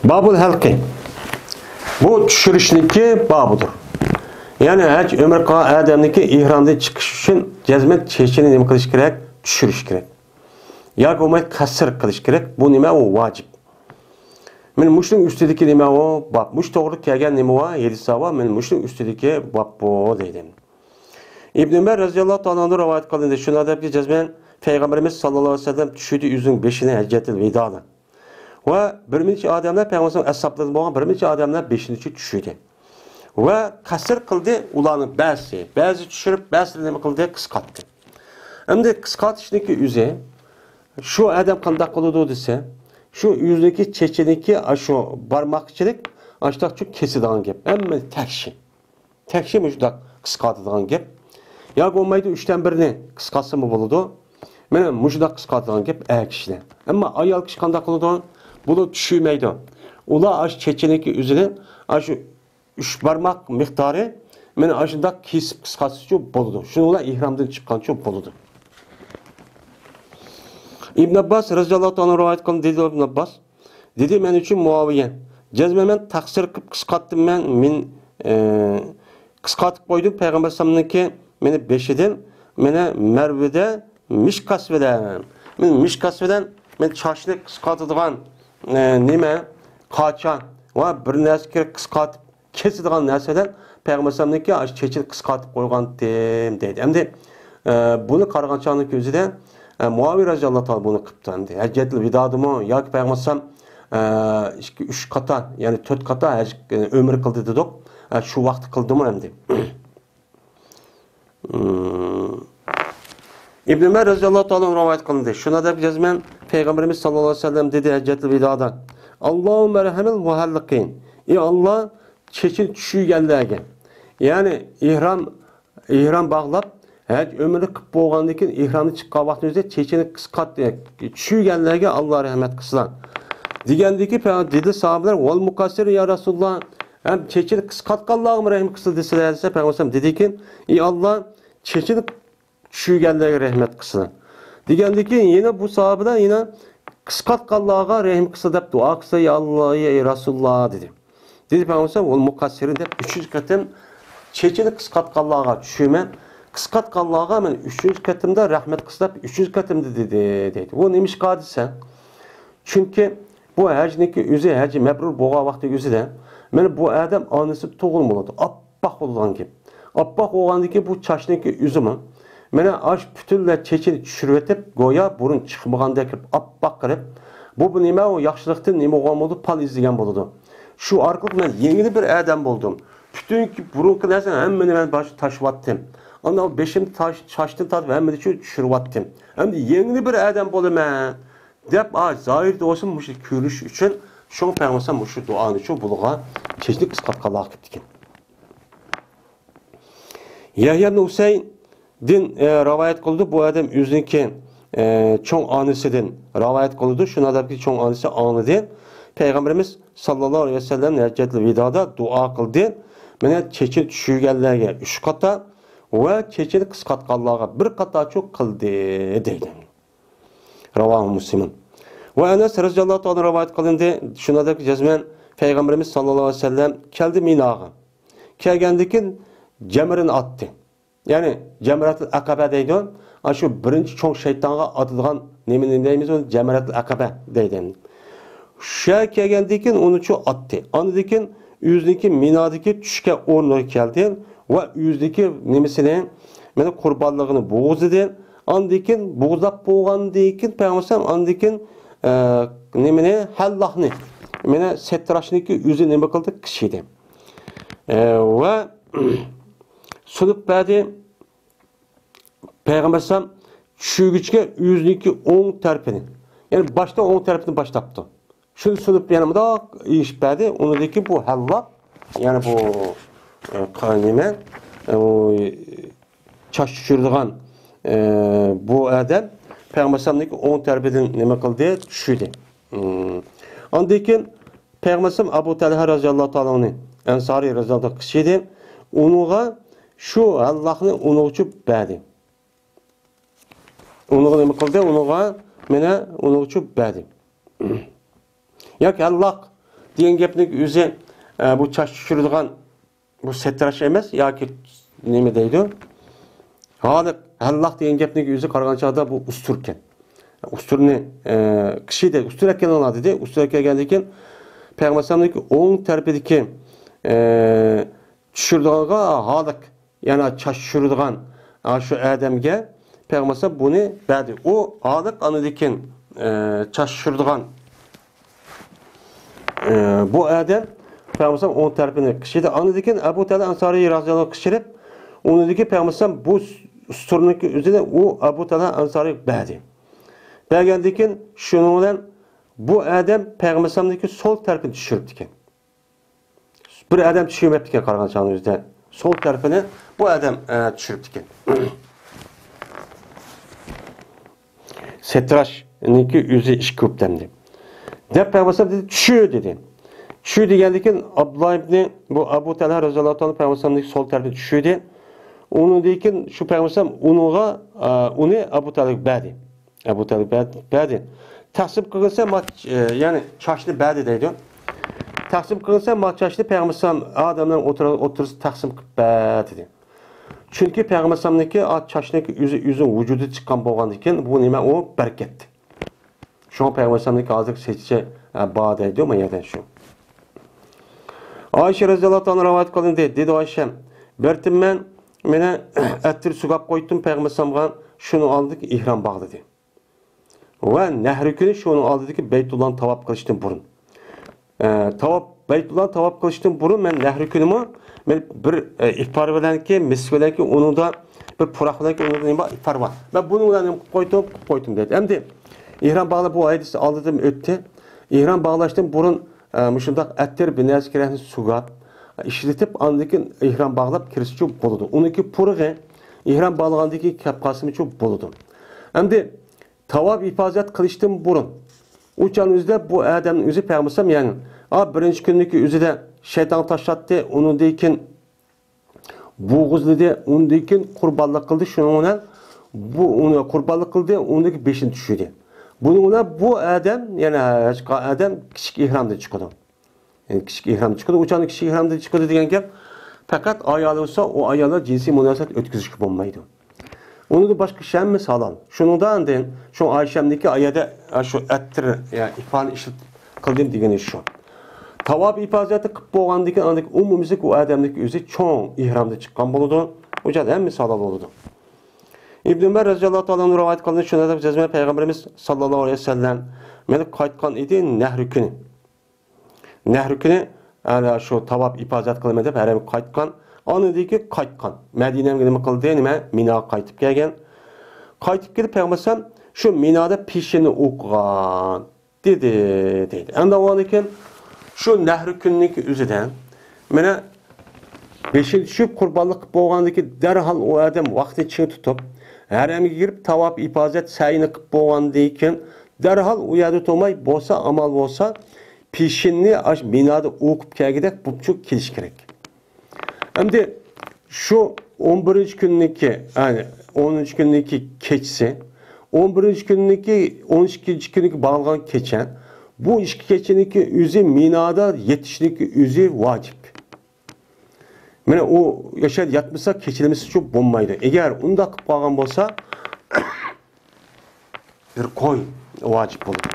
Babul halqi. Bu düşürüşniki babıdır. Yani hiç ömür kalan adamniki ihramdan çıkış için cezmet çeşini nime kılış gerek? Düşürüş gerek. Ya olmayı kasır kılış gerek. Bu nime o vacip. Men muşun üstüdeki nime o bab. Muş doğru kelgen nime o 7 sava. Men muşun üstüdeki bab bu deydim. İbn Ömer radıyallahu ta'ala rivayet kılındı. Şuna da bir cezmen Peygamberimiz sallallahu aleyhi ve sellem düşürdü yüzün 5'ine heccetil vedalı. Ve birinci adamlar Peygamberimiz ashablarından boğan birinci adamlar 5'inci düşürdü. Ve kasır kıldı ulanın bazı düşürüp bazı neme kıldı kıskattı. Hem de kıskatışındaki yüze şu adam kandak kılıdı dese şu yüzdeki çeçeniki şu barmakçılık açtak çok kesidan gep. Hem tekşi müjdak kıskatıdan gep. Ya olmaydı 3'ten birini kıskatsı mı buludu? Benim müjdak kıskatıdan gep kişiler. Ama ayal kişi kandak kılıdı bunu düşürmeydi. Ula çeçeniki üzerine şu 3 barmak miktarı Meni aşında kesip kıskası boludu. Şununla ihramdan çıkan boludu. İbn Abbas radıyallahu anh rivayet kılın dedi İbn Abbas. Dedi men üçün Muaviye. Cezmemen taksir kıp kıskattım men kıskatıp koydum Peygamber sallallahu meni beşiden meni Merve'de mişkasveden. Men mişkasveden men çaşını kıskatıdığan nime kaça ve bir narsa kıskatıp kesidigan narsadan Peygamber sallallahu aş çeçil kıskatıp koygan deydi. Endi bunu qaragançanın gözüde Muaviye radıyallahu anh bunu kıptandı. Haccetil vidadımı ya ki Peygamber sallallahu 3 kata yani 4 kata ömür kıldı dedik. Şu vakti kıldı mı endi. İbn Ömer radıyallahu anh rivayet kılındı. Şuna da cezmen Peygamberimiz sallallahu aleyhi ve sellem dedi haccetil vidada. Allahu merhamel muhallikin. Ey Allah çeçil düşügenlerge. Yani ihram bağlap ömürlü kıp bolgandan keyin ihramni chiqqan vaqtingizda chechini qisqat tushganlarga Alloh rahmat qilsin. Degandiki dedi sahobalar val muqassir ya Rasululloh ham chechini qisqatganlarga rahmat qilsin desa Payg'ambar dediki ey Alloh chechini tushganlarga rahmat qilsin. Degandiki yine bu sahobalar yine qisqatganlarga rahmat qilsin deb duo qilsa ya Alloh ey Rasululloh dedi. Dedi Payg'ambar val muqassirin deb 3 qatim chechini qisqatganlarga tushman. Qısqatqanlarga men 3-cü qatımda rahmet qıslap 3-cü qatımda dedi. Bu neymiş hadise? Çünkü bu hacniki özü hacı məbrur boğa vaxtı özüdə men bu adam anısı toğulmuladı. Appaq olan ki. Appaq olğandı ki bu çaşniki üzümü mene aş bütünlə çeçini düşürüp etip goya burun çıxmağanda kirib appaq qırıb bu nime o yaxşılıqdan nime olğan oldu pal izləyən boludu. Şu arqılıq men yeni bir adam buldum. Bütün ki burunqı nəsən həmməni mən başı taşıvattım. Ondan beşim çaştın tadı ve hemen de düşürüvattım. Hem de yeni bir adam bolum dep zahirde olsun muşu körüş için şoň Peygamber muşu duanı için buluğa çeşitli kıskatkalığa gittik. Yahya ibn Husayn din rivayet kıldı bu adam üzünki çoğ anısıdın rivayet kıldı. Şuna da ki çoğ anısı anıdı. Peygamberimiz sallallahu aleyhi ve sellem haccetil vidada dua kıldı. Mene çeçil düşürgenlerge 3 kata ve çeçini kısqatqanlarga bir qata çok kıldı deydi. Ravah Müslim'in. Ve Enes radıyallahu anh rivayet kılındı. Şuna da cezmen Peygamberimiz sallallahu aleyhi ve sellem keldi Minağa. Kelgendikin cemrini attı. Yani Cemratul Akabe deydi. Şu birinci çoğ şeytanga atılgan nemin deyimiz onu Cemratul Akabe deydi. Şa kelgendikin onu çoğ attı. Anıdikin yüzdeki Mina'daki düşke ornu keldi. Ve yüzdeki nemesine mene kurbanlığını boğuzdu. Andikin boğuzlap boğandikin Peygamber andikin nemene hallahını mene settraşniki yüzü neme kıldı kişiydi. Ve sunup badi Peygamber çüğüçke yüzdeki 10 terpini yani başta 10 terpini başlattı. Şunu sunup yanımda iş badi onudaki bu hallah yani bu kanime çaş düşürdüğün bu adam Peygamber sallallahu 10 terbiyeden neme kıldı düşürdü. Andikin Peygamber Abu Talha radıyallahu anh Ensari radıyallahu anh kişiydi. Onuğa şu Allah'ını onu uçup verdi. Onuğa neme kıldı? Onuğa mene onu uçup verdi. Ya ki Allah diyen gepnik yüze bu çaş düşürdüğün bu settraş emas yoki nima deydi? Hali Allah degan gapning o'zi qaraganchada bu usturkan. Usturni kishi de ustur ekan oladi de, ustur ekandan keyin Payg'ambar sallallohu o'ng tarafidagi tushirdigan halik, yana chash tushirdigan shu odamga Payg'ambar buni berdi. U halik anidikin chash tushirdigan bu odam Peygamber on tarafını kişiydi. Anıdaki Ebu Talha Ansari radıyallahu anh kişirip onudaki Peygamber bu usturunun üzerine o Ebu Talha Ansari berdi. Bergendeki şununla bu adam Peygamber'deki sol tarafını düşürüptü. Bir adam düşürmeptü kargançanın yüzde. Sol tarafını bu adam düşürüptü. Setraş'ınki yüzü iş küptemdi. De Peygamber dedi düşüyor dedi. Şu degandikin Abdullah ibn bu Abu Talha roziyallohu anhu Peygamberimizdeki sol tarafı düşürdü. Onu dekin şu Peygamberimiz onu Abu Talha berdi. Abu Talha berdi. Taksim kılınsa yani çaşlı berdi deydi. Taksim kılınsa çaşlı Peygamberimiz adamların oturursa taksim berdi. Çünkü Peygamberimizdeki çaşındaki yüzün vücudu çıkan bolgandikin bu nima o bereket. Şu an Peygamberimizdeki azıcık seçici bağda ediyor mu yerden şu. Ayşe raziyallohu anha rivayet qilindi dedi Ayşe. Bertim men meni attir sugab qo'ydim Peygamberimizga shuni oldik ihrom bag'ladi. Va nahri kuni shuni oldidagi Beytullahni tavob qilishdan burun. Beytullahni tavob qilishdan burun men nahri kunimi men bir iftar bilanki, mis bilanki unida bir puroq bilanki unida nima iftar bor. Va buni bilan qo'ydim dedi. Endi ihrom bag'lab bu hadis oldidan o'tdi. İhram bağlaştım burun müşundak ettir bir nezkireğini sugab işletip andakin ihram bağlap kirisi çok boludu. Onunki purğe ihram bağlagandaki kapkasımı çok boludu. Endi tavab ifazet kılıştım burun. Uçan üzde bu adamın üzü peygamberim yani birinci gündeki üzü de şeytan taşlattı. Onun deyken boğuzladı. Onun deyken kurbanlık kıldı. Şununla bu onu kurbanlık kıldı. Ondaki beşini düşürdü. Bununla bu adam yani adam küçük ihramda çıkıyordu. Yani küçük ihramda çıkıyordu. Uçan küçük ihramda çıkıyordu degan gap. Fakat ayalı olsa o ayalı cinsi münasebet ötküzüş olmaydı. Onu da başka şey mi salan? Şunundan den şu Ayşem'deki ayada şu ettir yani ifade işit kıldım degeni şu. Tavab ifazeti kıp bolgandaki andaki umumizlik o adamdaki özü çoğun ihramda çıkan boludu. Uçan hem misal oldu. İbn Ömer raziyallohu anhu rivayet qilgan shunda deb jazma Peygamberimiz sallallohu alayhi vasallam meni qaytgan edi Nahr kuni. Nahr kuni ana shu tavob ifozat qilmadi deb haram qaytgan. Onidagi qaytgan. Madinaga nima qildi? Nima? Minoga qaytib kelgan. Qaytib kelib Peygamberimiz shu Minoda peshini o'qigan dedi. Endi o'likin shu Nahr kuniki o'zidan mana beşinchi tushib qurbonlik bo'lgandiki darhol u odam vaqtni ching tutib haramga girib tavob ifozat sayini qilib bo'lgandan keyin darhol u yerda turmay bo'lsa amal bo'lsa peshinni binoda o'qib kelgidek buchuk kelish kerak. Endi shu 11 kunniki, ya'ni 10 kunniki kechasi, 11 kunniki, 12 kunniki bog'langan kecha, bu ikki kechaniki o'zi minoda yetishniki o'zi vojib. Mana o yaşar yatmasa keçilmesi çok bo'lmaydi. Eğer unda qilib qolgan bo'lsa bir qo'y vojib bo'ladi.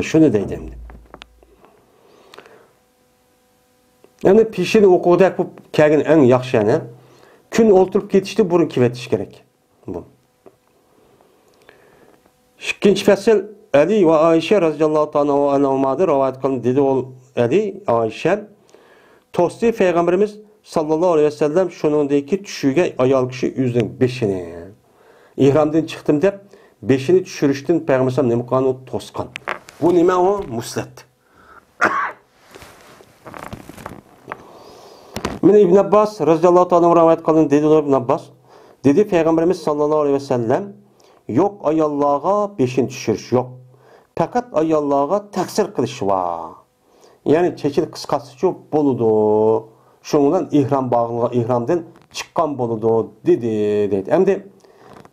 Shuni deydi endi. Yani peshini o'quvdak bo'lib kelgan eng yaxshi yana kun o'ltirib ketishni burun kivetish kerak. Bu. Ikkinchi fasl Ali va Ayşe radhiyallohu anhumadan rivoyat qilindi dedi ol Ali Ayşe Tosti Peygamberimiz sallallahu aleyhi ve sellem şunundaki düşüge ayal kişi yüzün beşini. İhramdan çıktım dep beşini düşürüştün Peygamberimiz ne mukanı toskan. Bu nime o? Muslet. Mine İbn Abbas radıyallahu anhu rivayet kılın dedi İbn Abbas. Dedi Peygamberimiz sallallahu aleyhi ve sellem yok ayallığa beşini düşürüş yok. Fakat ayallığa taksir kılış var. Yani çeçil kıskası çok boludu. Şundan ihram bağlığa ihramdan çıkan boludu dedi. Hem de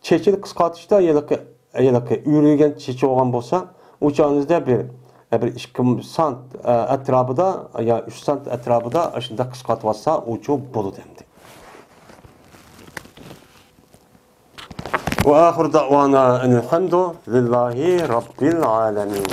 çeçil kıskatışta yalakı yürüyen çeçil olan bolsa uçağınızda bir 2 sant etrafında ya 3 sant etrafında aşında kıskatı varsa uçuğu boludu hem de. Ve ahir da'vana enilhamdu lillahi rabbil alemin.